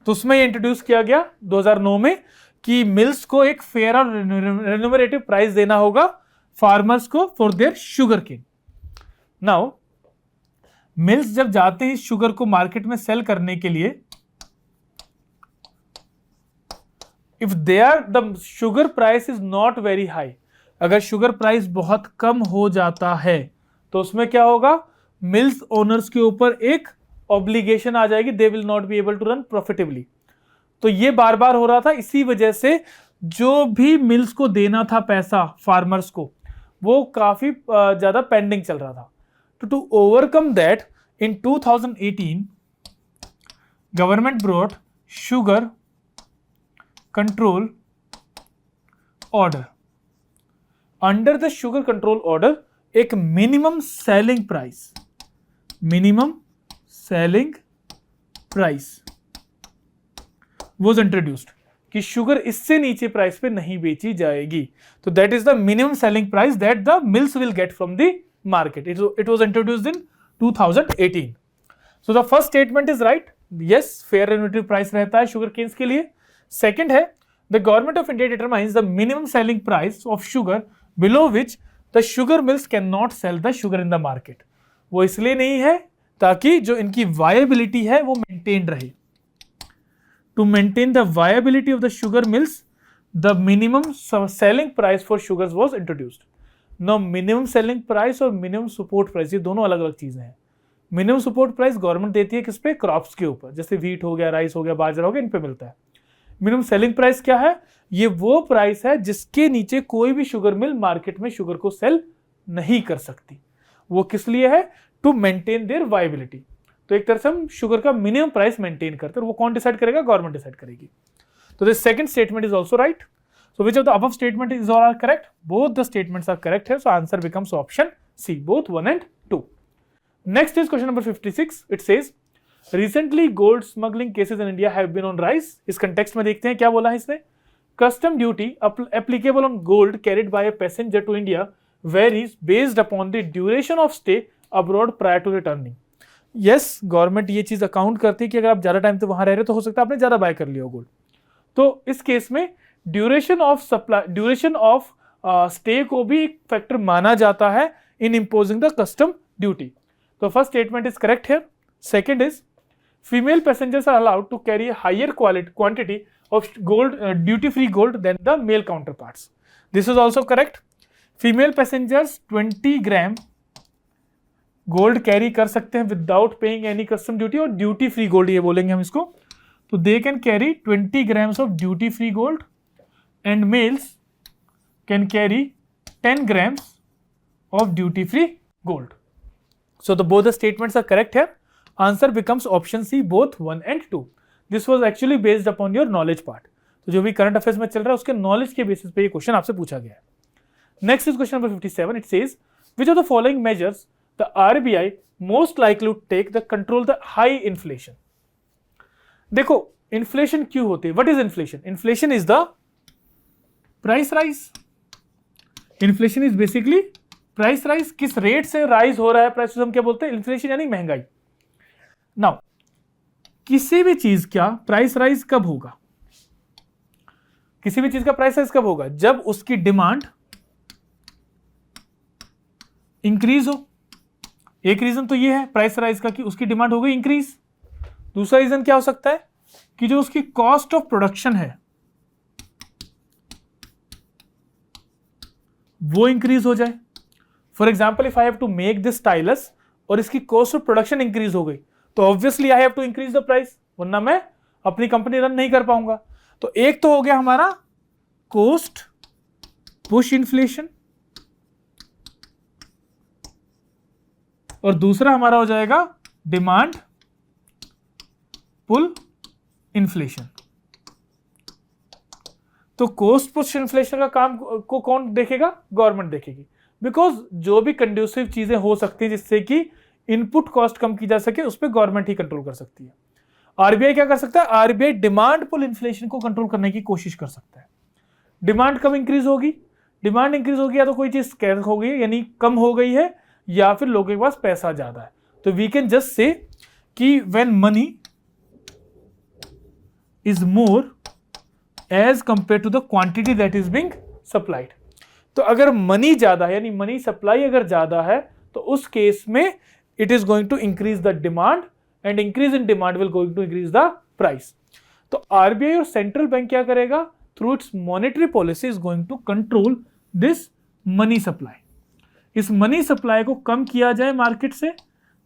Speaker 1: तो उसमें ये introduce किया गया 2009 में कि mills को एक fair और रेन्यूमरेटिव प्राइस देना होगा फार्मर्स को for their sugar cane. Now mills जब जाते हैं शुगर को मार्केट में सेल करने के लिए, if the sugar price is not very high, अगर शुगर प्राइस बहुत कम हो जाता है तो उसमें क्या होगा, मिल्स ओनर्स के ऊपर एक ऑब्लिगेशन आ जाएगी, they will not be able to run profitably. तो ये बार बार हो रहा था, इसी वजह से जो भी मिल्स को देना था पैसा फार्मर्स को वो काफी ज्यादा पेंडिंग चल रहा था। तो to overcome that in 2018 government brought sugar control order. Under the sugar control order एक minimum selling price was introduced कि शुगर इससे नीचे प्राइस पे नहीं बेची जाएगी। तो that is the minimum selling price that the mills will get from the market. It was introduced in 2018। So the first statement is right, yes fair remunerative price रहता है शुगर केन्स के लिए। Second है, the government of India determines the minimum selling price of sugar below which the sugar mills can not sell the sugar in the market. वो इसलिए नहीं है ताकि जो इनकी वायबिलिटी है वो मेंटेन रहे। To maintain the viability of the sugar mills the minimum selling price for sugars was introduced. No, minimum selling price और मिनिमम सपोर्ट प्राइस ये दोनों अलग अलग चीजें हैं। मिनिमम सपोर्ट प्राइस गवर्नमेंट देती है किस पे, क्रॉप्स के ऊपर, जैसे व्हीट हो गया, राइस हो गया, बाजरा हो गया, इन पे मिलता है। मिनिमम सेलिंग प्राइस क्या है, ये वो प्राइस है जिसके नीचे कोई भी शुगर मिल मार्केट में शुगर को सेल नहीं कर सकती। वो किस लिए है, टू मेंटेन देयर वायबिलिटी। तो एक तरह से हम शुगर का मिनिमम प्राइस मेंटेन करते हैं। वो कौन डिसाइड करेगा, गवर्नमेंट डिसाइड करेगी। तो this second statement is also right. So which of the above statement is all are correct? Both the statements are correct here. So answer becomes option C, both 1 and 2. Next is question number 56. It says, recently gold smuggling cases in India have been on rise. इस context में देखते हैं क्या बोला है इसने। Custom duty applicable on gold carried by a passenger to India varies based upon the duration of stay abroad prior to returning. Yes, government ये चीज अकाउंट करती है कि अगर आप ज्यादा टाइम तो वहां रह रहे हो तो हो सकता है आपने ज्यादा बाय कर लिया हो गोल्ड। तो इस केस में ड्यूरेशन ऑफ स्टे को भी एक फैक्टर माना जाता है in imposing the custom duty. तो first statement is correct here. Second is female passengers are allowed to carry higher quantity of gold, duty free gold than the male counterparts. This is also correct. Female passengers 20 gram gold carry कर सकते हैं without paying any custom duty, और duty free gold ये बोलेंगे हम इसको। तो they can carry 20 grams of duty free gold and mails can carry 10 grams of duty free gold. So both the statements are correct here. Answer becomes option C, both 1 and 2. This was actually based upon your knowledge part. तो जो भी current affairs में चल रहा है उसके knowledge के basis पे ये क्वेश्चन आपसे पूछा गया है। Next is question number 57. It says which of the following measures the RBI most likely to take the control the high inflation. देखो इन्फ्लेशन क्यों होती है? What is inflation? Inflation is the price rise. Inflation is basically price rise. किस rate से rise हो रहा है price, हम क्या बोलते हैं? इन्फ्लेशन यानी महंगाई। नाउ किसी भी चीज का प्राइस राइज कब होगा? किसी भी चीज का प्राइस राइज कब होगा? जब उसकी डिमांड इंक्रीज हो। एक रीजन तो ये है प्राइस राइज का कि उसकी डिमांड हो गई इंक्रीज। दूसरा रीजन क्या हो सकता है कि जो उसकी कॉस्ट ऑफ प्रोडक्शन है वो इंक्रीज हो जाए। For example if I have to make this stylus और इसकी कॉस्ट ऑफ प्रोडक्शन इंक्रीज हो गई तो obviously I have to increase the price, वरना मैं अपनी कंपनी रन नहीं कर पाऊंगा। तो एक तो हो गया हमारा कॉस्ट पुश इन्फ्लेशन, और दूसरा हमारा हो जाएगा डिमांड पुल इन्फ्लेशन। तो कॉस्ट पुश इन्फ्लेशन का काम को कौन देखेगा? गवर्नमेंट देखेगी, बिकॉज जो भी कंड्यूसिव चीजें हो सकती हैं जिससे कि इनपुट कॉस्ट कम की जा सके उस पर गवर्नमेंट ही कंट्रोल कर सकती है। आरबीआई क्या कर सकता है? आरबीआई डिमांड पुल इन्फ्लेशन को कंट्रोल करने की कोशिश कर सकता है। डिमांड कब इंक्रीज होगी? डिमांड इंक्रीज होगी या तो कोई चीज स्कैर्स हो गई यानी कम हो गई है, या फिर लोगों के पास पैसा ज्यादा है। तो वी कैन जस्ट से कि when money is more as compare to the quantity that is being supplied. तो अगर मनी ज्यादा है यानी मनी सप्लाई अगर ज्यादा है तो उस केस में it is going to increase the demand and increase in demand will going to increase the price. तो आरबीआई और सेंट्रल बैंक क्या करेगा? Through its monetary policy is going to control this money supply. इस money supply को कम किया जाए market से।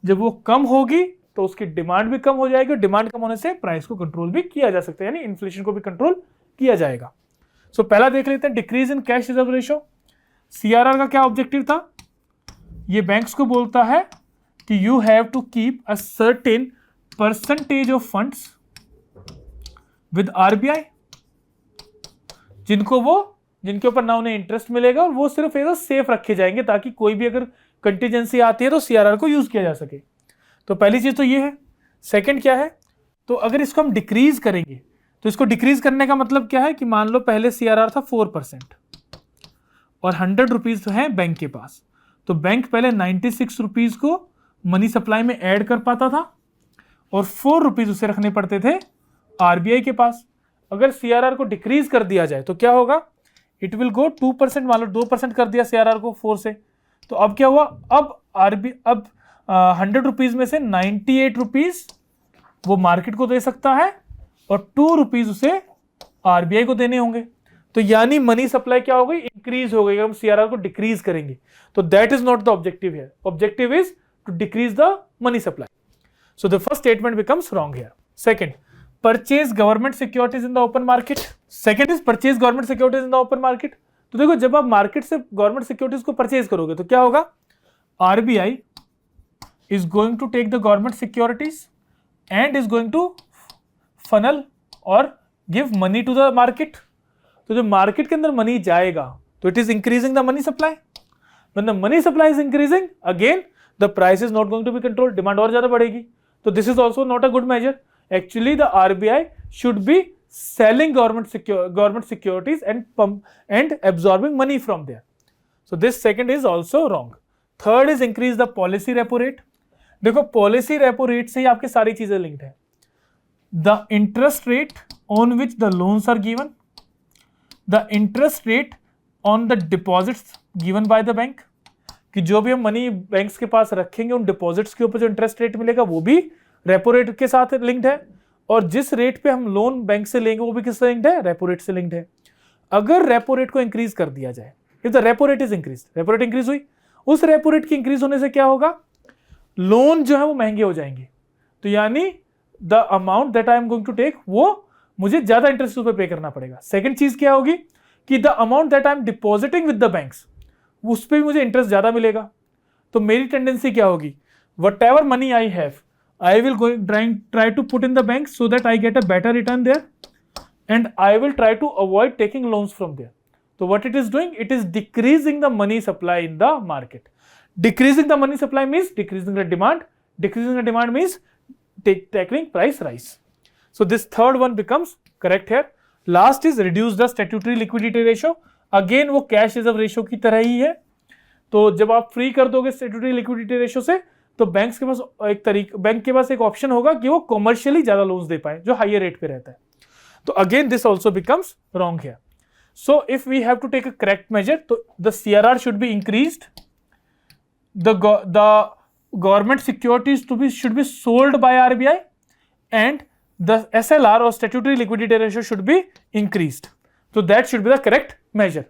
Speaker 1: जब वो कम होगी तो उसकी डिमांड भी कम हो जाएगी, और डिमांड कम होने से प्राइस को कंट्रोल भी किया जा सकता है, यानी इन्फ्लेशन को भी कंट्रोल किया जाएगा। सो पहला देख लेते हैं decrease in cash reserve ratio. CRR का क्या ऑब्जेक्टिव था? ये बैंक्स को बोलता है कि you have to keep a certain percentage of funds with RBI, जिनके ऊपर ना उन्हें इंटरेस्ट मिलेगा और वो सिर्फ एज सेफ रखे जाएंगे ताकि कोई भी अगर कंटीजेंसी आती है तो सीआरआर को यूज किया जा सके। तो पहली चीज तो ये है। सेकंड क्या है? तो अगर इसको हम डिक्रीज करेंगे तो इसको डिक्रीज करने का मतलब क्या है कि मान लो पहले सीआरआर था 4% और 100 रुपीज तो है बैंक के पास, तो बैंक पहले 96 रुपीज को मनी सप्लाई में ऐड कर पाता था और 4 रुपीज उसे रखने पड़ते थे आरबीआई के पास। अगर सीआरआर को डिक्रीज कर दिया जाए तो क्या होगा? इट विल गो 2%, मान लो 2% कर दिया सीआरआर को 4 से, तो अब क्या हुआ? अब 100 रुपीज में से 98 रुपीज वो मार्केट को दे सकता है और 2 रुपीज उसे आरबीआई को देने होंगे। तो यानी मनी सप्लाई क्या हो गई? इंक्रीज हो गई। अगर हम सीआरआर को डिक्रीज करेंगे तो that is not the objective here. Objective is to decrease the money supply. So the first statement becomes wrong here. Second, purchase government securities in the open market. Second is purchase government securities in the open market. तो देखो जब आप market से government securities को purchase करोगे तो क्या होगा? RBI is going to take the government securities and is going to funnel or give money to the market. तो जब मार्केट के अंदर मनी जाएगा तो it is increasing the money supply. When the money supply is increasing, again the price is not going to be controlled. Demand और ज़्यादा बढ़ेगी. तो this is also not a good measure. Actually, the RBI should be selling government securities and absorbing money from there. So this second is also wrong. Third is increase the policy repo rate. देखो policy repo rate से ही आपकी सारी चीजें linked है. The interest rate on which the loans are given, the interest rate on the deposits given by the bank, कि जो भी हम मनी बैंक्स के पास रखेंगे उन डिपॉजिट्स के ऊपर जो इंटरेस्ट रेट मिलेगा वो भी रेपो रेट के साथ लिंक्ड है, और जिस रेट पे हम लोन बैंक से लेंगे वो भी किससे लिंक्ड है, रेपो रेट से लिंक्ड है. अगर रेपो रेट को इंक्रीज कर दिया जाए, if the repo rate is increase, repo rate increase हुई, उस रेपो रेट की इंक्रीज होने से क्या होगा, लोन जो है वो महंगे हो जाएंगे. तो यानी the amount that I am going to take वो मुझे ज्यादा इंटरेस्ट उस पर पे करना पड़ेगा. सेकंड चीज क्या होगी कि the amount that I M depositing with the banks, उस पर भी मुझे इंटरेस्ट ज्यादा मिलेगा. तो मेरी टेंडेंसी क्या होगी, what ever money I have I will try to put in the bank so that I get a better return there, and I will try to avoid taking loans from there. So what it is doing, it is decreasing the money supply in the market. Decreasing the money supply means decreasing the demand. Decreasing the demand means tackling price rise. So this third one becomes correct here. Last is reduce the statutory liquidity ratio. Again वो cash reserve ratio की तरह ही है. तो जब आप free कर दोगे statutory liquidity ratio से, तो बैंक के पास एक ऑप्शन होगा कि वो कॉमर्शियली ज्यादा लोन्स दे पाए जो हायर रेट पे रहता है. तो again this also becomes wrong here. So if we have to take a correct measure, तो the CRR should be increased, the government securities should be sold by RBI, and the SLR or statutory liquidity ratio should be increased. So that should be the correct measure,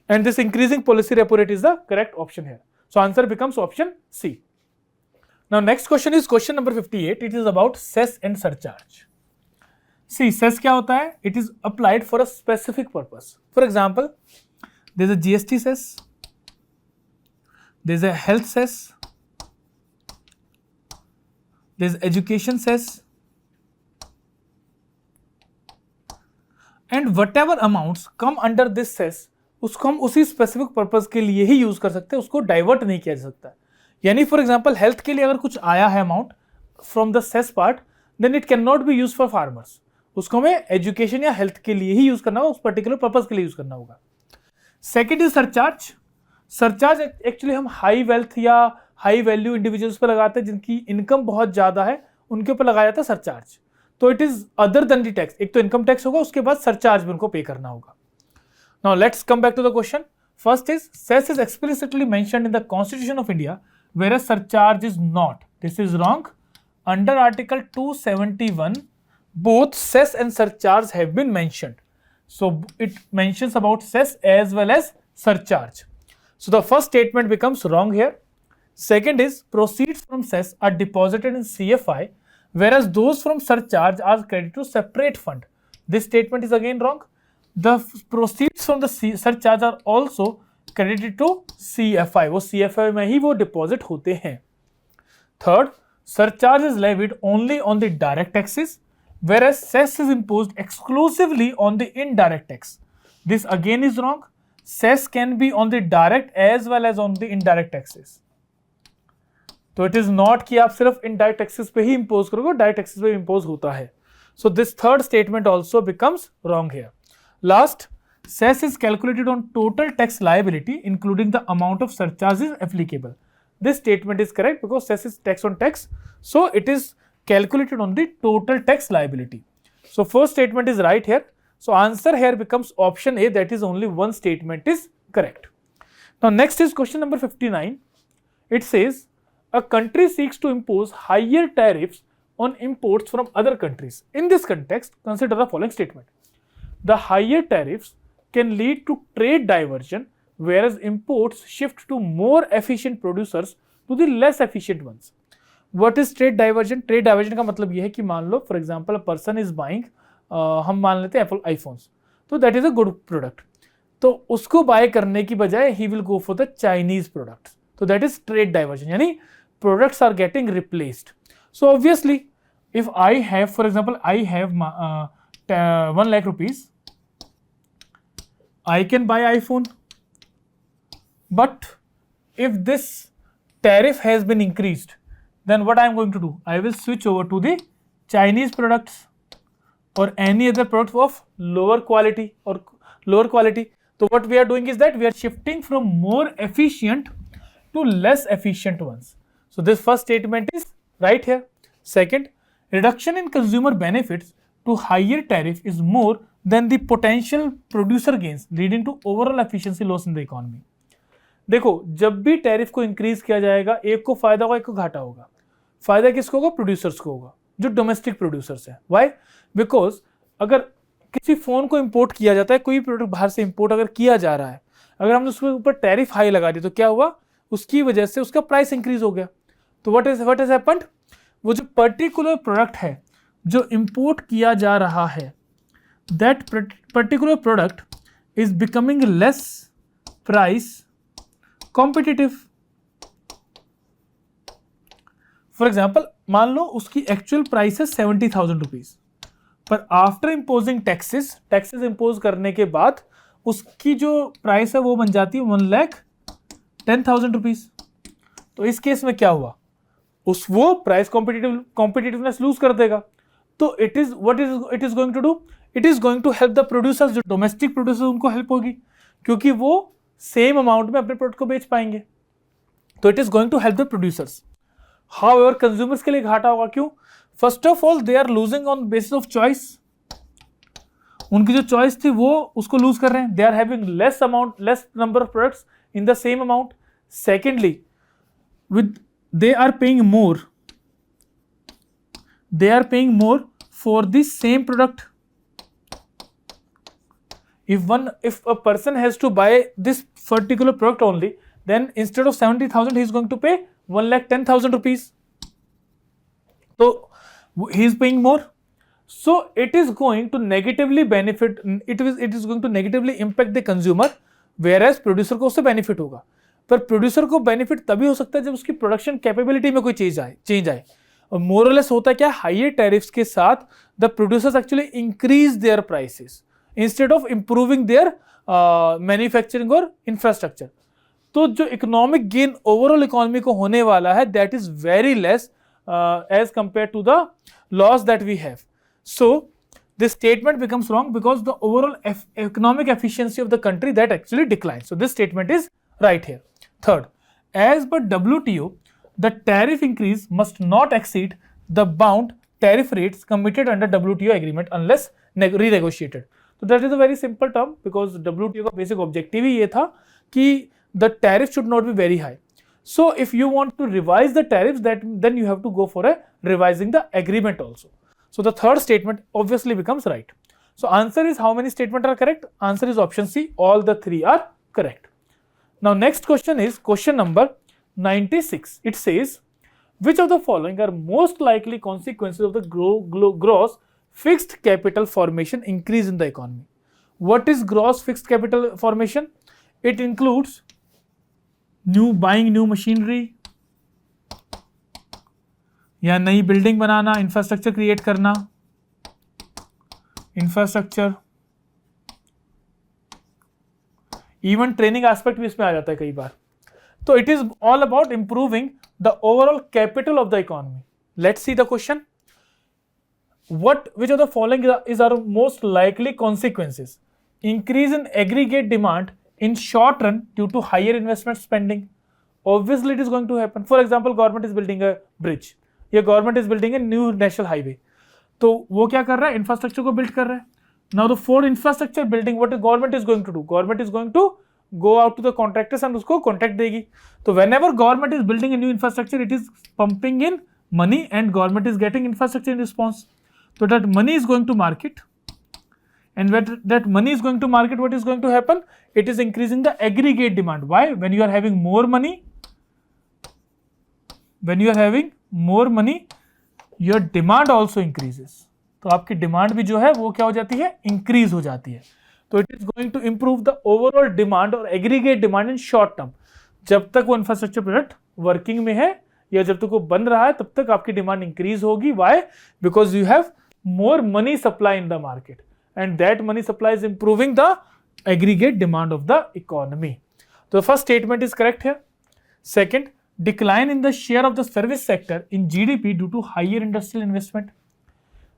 Speaker 1: and this increasing policy repo rate is the correct option here. So answer becomes option C. Now next question is question number 58. It is about cess and surcharge. See, cess क्या होता है? It is applied for a specific purpose. For example, there is a GST cess, there is a health cess, there is education cess, and whatever amounts come under this cess, उसको हम उसी specific purpose के लिए ही use कर सकते हैं, उसको divert नहीं किया जा सकता. यानी फॉर एग्जांपल हेल्थ के लिए अगर कुछ आया है amount from the cess part, then it can not be use for farmers. उसको हमें एजुकेशन या हेल्थ के लिए ही यूज करना होगा, उस पर्टिकुलर पर्पज के लिए यूज करना होगा. Second is surcharge. Surcharge actually हम हाई वेल्थ या हाई वैल्यू इंडिविजुअल्स पर लगाते हैं जिनकी इनकम बहुत ज्यादा है, उनके ऊपर लगाया जाता है सरचार्ज. तो it is other than the tax. एक तो इनकम टैक्स होगा, उसके बाद सरचार्ज भी उनको पे करना होगा. Now let's come back to the question. First is cess is explicitly mentioned in the Constitution of India, whereas surcharge is not. This is wrong. Under Article 271, both cess and surcharge have been mentioned. So it mentions about cess as well as surcharge. So the first statement becomes wrong here. Second is proceeds from cess are deposited in CFI, whereas those from surcharge are credited to separate fund. This statement is again wrong. The proceeds from the surcharge are also credited to CFI. वो CFI में ही वो deposit होते हैं. Third, surcharge is levied only on the direct taxes, whereas cess is imposed exclusively on the indirect tax. This again is wrong. Cess can be on the direct as well as on the indirect taxes. तो it is not कि आप सिर्फ indirect taxes पे ही impose करोगे, direct taxes पे impose होता है. So this third statement also becomes wrong here. Last, cess is calculated on total tax liability, including the amount of surcharges applicable. This statement is correct because cess is tax on tax, so it is calculated on the total tax liability. So first statement is right here. So answer here becomes option A, that is only one statement is correct. Now next is question number 59. It says a country seeks to impose higher tariffs on imports from other countries. In this context, consider the following statement. The higher tariffs can lead to trade diversion, whereas imports shift to more efficient producers to the less efficient ones. What is trade diversion? Trade diversion का मतलब यह है कि मान लो for example a person is buying, हम मान लेते हैं एप्पल आईफोन्स, तो that is a good product, तो उसको बाय करने की बजाय he will go for the Chinese products. तो दैट इज ट्रेड डाइवर्जन, यानी products are getting replaced. So obviously if I have for example I have 1 lakh rupees, I can buy iPhone, but if this tariff has been increased, then what I am going to do? I will switch over to the Chinese products or any other product of lower quality. तो what we are doing is that we are shifting from more efficient to less efficient ones. So this first statement is right here. Second, reduction in consumer benefits to higher tariff is more than the potential producer gains, leading to overall efficiency loss in the economy. देखो, जब भी tariff को increase किया जाएगा, एक को फायदा होगा, एक को घाटा होगा. फायदा किसको होगा? प्रोड्यूसर्स को होगा, जो डोमेस्टिक प्रोड्यूसर्स है. वाई? बिकॉज अगर किसी फोन को इंपोर्ट किया जाता है, कोई प्रोडक्ट बाहर से इंपोर्ट अगर किया जा रहा है, अगर हमने उसके ऊपर टैरिफ हाई लगा दिया तो क्या हुआ? उसकी वजह से उसका प्राइस इंक्रीज हो गया. तो व्हाट इज हैपेंड? वो जो पर्टिकुलर प्रोडक्ट है जो इंपोर्ट किया जा रहा है, that particular product is becoming less price competitive. For example, मान लो उसकी एक्चुअल प्राइस है 70,000 रुपीज, पर आफ्टर इम्पोजिंग टैक्सेस इम्पोज करने के बाद उसकी जो प्राइस है वो बन जाती है 1,10,000 रुपीज. तो इस केस में क्या हुआ? वो प्राइस कॉम्पिटिटिवनेस लूज कर देगा. तो it is going to do, it is going to help the producers. जो डोमेस्टिक प्रोड्यूसर्स उनको हेल्प होगी, क्योंकि वो सेम अमाउंट में अपने प्रोडक्ट को बेच पाएंगे. तो it is going to help the producers. However consumers के लिए घाटा होगा. क्यों? First of all, they are losing on basis of choice. उनकी जो चॉइस थी वो उसको लूज कर रहे हैं. They are having less number of products in the same amount. Secondly, they are paying more for the same product. If a person has to buy this particular product only, then instead of 70,000 he is going to pay 1,10,000 rupees. So he is paying more. So it is going to negatively benefit, it is going to negatively impact the consumer, whereas producer को उससे benefit होगा. पर producer को benefit तभी हो सकता है जब उसकी प्रोडक्शन कैपेबिलिटी में कोई चेंज आए. और मोरलेस होता है क्या? हायर टैरिफ्स के साथ the producers actually increase their prices instead of improving there manufacturing और इंफ्रास्ट्रक्चर. तो जो इकोनॉमिक गेन ओवरऑल इकोनॉमी को होने वाला है, that is very less as compare to the loss that we have. So this statement becomes wrong because the overall economic efficiency of the country that actually declines. So this statement is right here. Third, as per WTO, the tariff increase must not exceed the bound tariff rates committed under WTO agreement unless renegotiated. So that is a very simple term because WTO का basic objective ही ये था कि the tariff should not be very high. So if you want to revise the tariffs, then you have to go for a revising the agreement also. So the third statement obviously becomes right. So answer is, how many statements are correct? Answer is option C. All the three are correct. Now next question is question number 96. It says, which of the following are most likely consequences of the gross fixed capital formation increase in the economy? What is gross fixed capital formation? It includes buying new machinery, या नई building बनाना, infrastructure create करना, infrastructure, even training aspect भी इसमें आ जाता है कई बार. तो it is all about improving the overall capital of the economy. Let's see the question. which of the following is our most likely consequences? Increase in aggregate demand in short run due to higher investment spending. Obviously it is going to happen. For example, government is building a bridge, या government is building a new national highway. तो वो क्या कर रहा है? Infrastructure को build कर रहा है. Now the for infrastructure building what government is going to do? Government is going to go out to the contractors and उसको कॉन्ट्रैक्ट देगी. तो whenever government is building a new infrastructure, it is pumping in money and government is getting infrastructure in response. तो that money is going to market, and when that money is going to market, what is going to happen? It is increasing the aggregate demand. Why? When you are having more money, your demand also increases. तो आपकी demand भी जो है वो क्या हो जाती है? इंक्रीज हो जाती है. तो it is going to improve the overall demand और aggregate demand in short term. जब तक वो इंफ्रास्ट्रक्चर प्रोजेक्ट वर्किंग में है या जब तक वो बन रहा है, तब तक आपकी डिमांड इंक्रीज होगी. Why? Because you have more money supply in the market and that money supply is improving the aggregate demand of the economy. So the first statement is correct here. Second, decline in the share of the service sector in GDP due to higher industrial investment.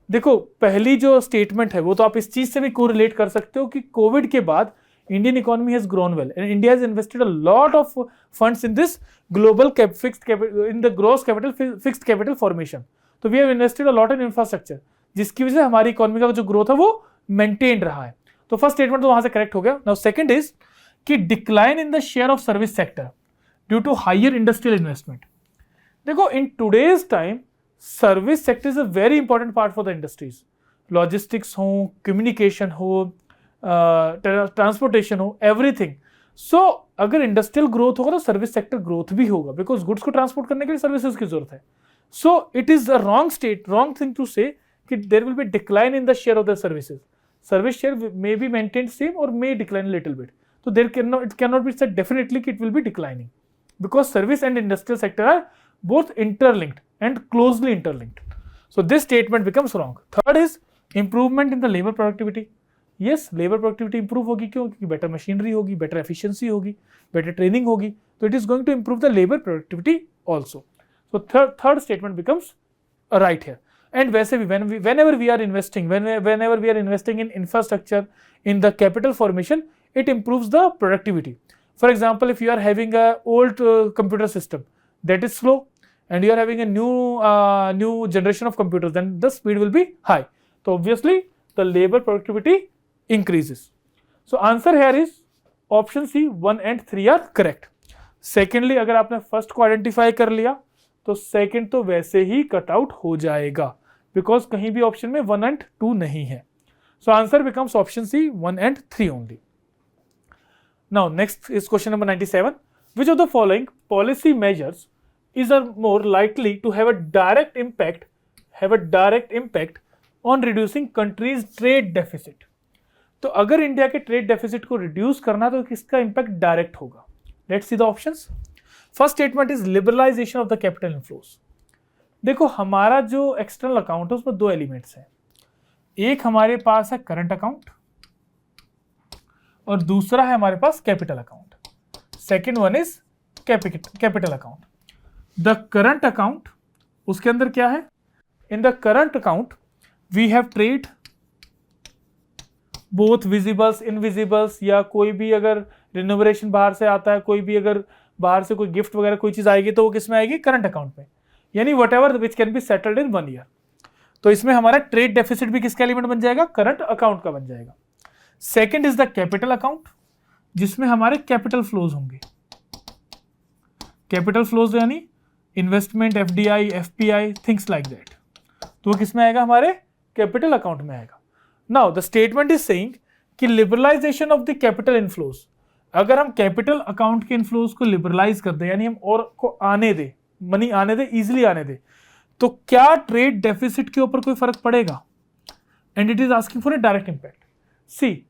Speaker 1: देखो, पहली जो statement है वो तो आप इस चीज से भी कोरिलेट कर सकते हो कि कोविड के बाद Indian economy has grown well, and India has invested a lot of funds in this global in the gross capital fixed capital formation. तो we have invested a lot in infrastructure, जिसकी वजह से हमारी economy का जो growth है वो maintain रहा है. तो फर्स्ट स्टेटमेंट तो वहां से करेक्ट हो गया. नाउ सेकंड इज कि decline in the share of service sector due to higher industrial investment. देखो, in today's time service sector is a very important part for the industries. Logistics हो, communication हो, transportation हो, everything. So अगर industrial growth होगा तो service sector growth भी होगा, because goods को ट्रांसपोर्ट करने के लिए सर्विसेज की जरूरत है. So it is a wrong thing to say कि there will be decline in the share of the services. Service share may be maintain same और may decline little bit. So it cannot be said definitely that it will be declining, because service and industrial sector are both interlinked and closely interlinked. So this statement becomes wrong. Third is improvement in the labor productivity. Yes, labor productivity improve होगी. क्यों? क्योंकि better machinery होगी, better efficiency होगी, better training होगी. So it is going to improve the labor productivity also. So third statement becomes right here. And वैसे भी whenever we are investing in infrastructure, in the capital formation, it improves the productivity. For example, if you are having a old computer system that is slow and you are having a new generation of computers, then the speed will be high. So obviously the labor productivity increases. So answer here is option C, 1 and 3 are correct. Secondly, अगर आपने first को identify कर लिया तो second तो वैसे ही cut out हो जाएगा, because कहीं भी option में 1 and 2 नहीं है. So answer becomes option C, 1 and 3 only. Now next is question number 97. Which of the following policy measures is more likely to have a direct impact on reducing country's trade deficit? तो अगर India के trade deficit को reduce करना तो किसका impact direct होगा? Let's see the options. First statement is liberalisation of the capital inflows. देखो, हमारा जो एक्सटर्नल अकाउंट है उसमें दो एलिमेंट्स हैं. एक हमारे पास है करंट अकाउंट और दूसरा है हमारे पास capital account. Second one is capital account. The current account, उसके अंदर क्या है? In the current account we have trade both visibles invisibles, या कोई भी अगर रिनोवेशन बाहर से आता है, कोई भी अगर बाहर से कोई गिफ्ट वगैरह कोई चीज आएगी तो वो किस में आएगी? करंट अकाउंट में. यानी what ever which can be settled in 1 year. तो इसमें हमारा ट्रेड डेफिसिट भी किसका एलिमेंट बन जाएगा? करंट अकाउंट का बन जाएगा. Second is the capital account, जिसमें हमारे कैपिटल फ्लोज होंगे. कैपिटल फ्लोज यानी investment, FDI, FPI, things like that. तो वो किसमें आएगा? हमारे कैपिटल अकाउंट में आएगा. Now the statement is saying कि liberalisation of the capital inflows, अगर हम कैपिटल अकाउंट के इनफ्लोज को लिबरलाइज कर दें, यानी हम और को आने दे, मनी आने दे, इजिली आने दे, तो क्या ट्रेड डेफिसिट के ऊपर कोई फर्क पड़ेगा? And it is asking for a direct impact. See,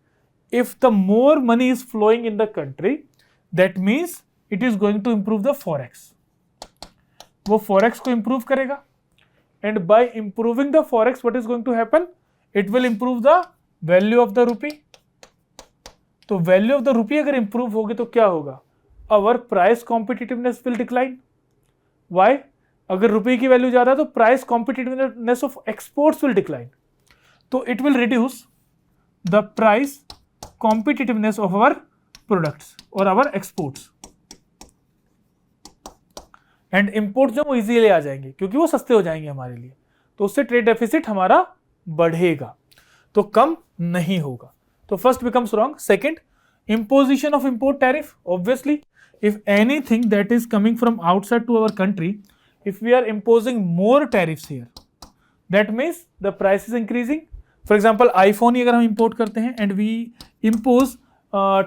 Speaker 1: if the more money is flowing in the country, that means it is going to improve the forex. वो forex को improve करेगा, and by improving the forex, what is going to happen? It will improve the value of the rupee. तो value of the rupee अगर improve होगी तो क्या होगा? Our price competitiveness will decline. Why? अगर रुपये की वैल्यू ज्यादा है तो price competitiveness of exports will decline. तो it will reduce the price competitiveness of our products or our exports, and imports जो वो इजीली आ जाएंगे क्योंकि वो सस्ते हो जाएंगे हमारे लिए, तो उससे ट्रेड डेफिसिट हमारा बढ़ेगा, तो कम नहीं होगा. तो first becomes wrong. Second, imposition of import tariff. Obviously, if anything that is coming from outside to our country, if we are imposing more tariffs here, that means the price is increasing. For example, iPhone ही अगर हम import करते हैं and we impose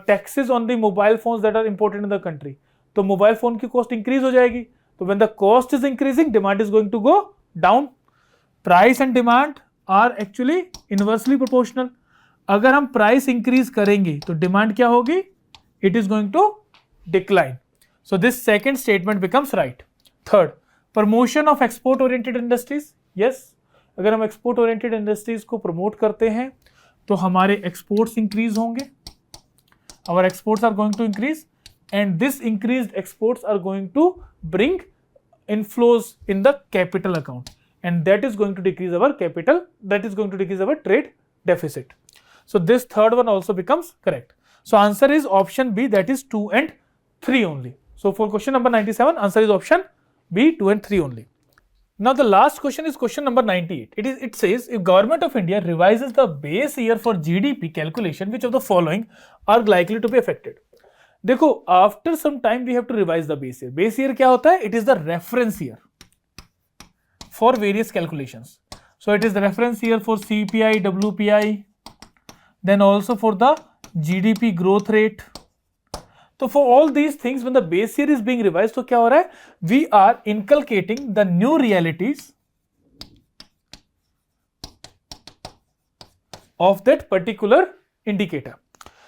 Speaker 1: taxes on the mobile phones that are imported in the country, तो mobile phone की cost increase हो जाएगी. तो when the cost is increasing, demand is going to go down. Price and demand are actually inversely proportional. अगर हम price increase करेंगे तो demand क्या होगी? It is going to decline. So this second statement becomes right. Third, promotion of export oriented industries. Yes, अगर हम export oriented industries को promote करते हैं तो हमारे एक्सपोर्ट्स इंक्रीज होंगे. Our exports are going to increase, and this increased exports are going to bring inflows in the capital account, and that is going to decrease our capital, that is going to decrease our trade deficit. So this third one also becomes correct. So answer is option B, that is 2 and 3 only. So for question number 97, answer is option B, 2 and 3 only. Now the last question is question number 98. It says, if Government of India revises the base year for GDP calculation, which of the following are likely to be affected? देखो, after some time we have to revise the base year. Base year क्या होता है? It is the reference year for various calculations. So it is the reference year for CPI, WPI, then also for the GDP growth rate. So for all these things, when the base year is being revised, तो क्या हो रहा है? We are inculcating the new realities of that particular indicator.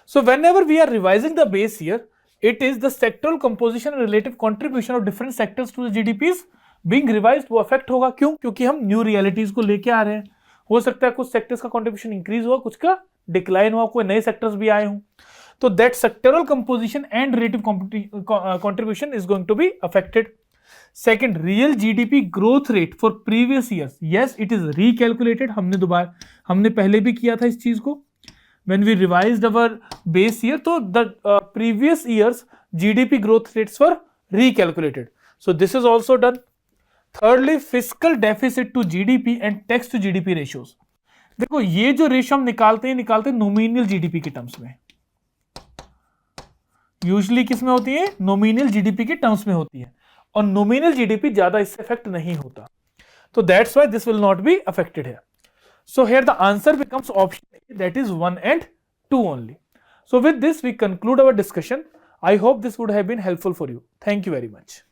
Speaker 1: So whenever we are revising the base year, it is the sectoral composition and relative contribution of different sectors to the GDPs being revised. वो affect होगा, क्यों? क्योंकि हम new realities को लेके आ रहे हैं. हो सकता है कुछ sectors का contribution increase हुआ, कुछ का decline हुआ, कोई नए sectors भी आए हों. So that sectoral composition and relative contribution is going to be affected. Second, real GDP growth rate for previous years. Yes, it is recalculated. हमने पहले भी किया था इस चीज को. When we revised our base year, so the previous years GDP growth rates were recalculated. So this is also done. Thirdly, fiscal deficit to GDP and tax to GDP ratios. देखो, ये जो रेशियो हम निकालते हैं nominal GDP के terms में. Usually किस में होती है? नोमिनल जीडीपी के टर्म्स में होती है, और नोमिनल जीडीपी ज्यादा इससे इफेक्ट नहीं होता. तो that's why this will not be affected here. So here the answer becomes option A, that is 1 and 2 only. So with this we conclude our discussion. I hope this would have been helpful for you. Thank you very much.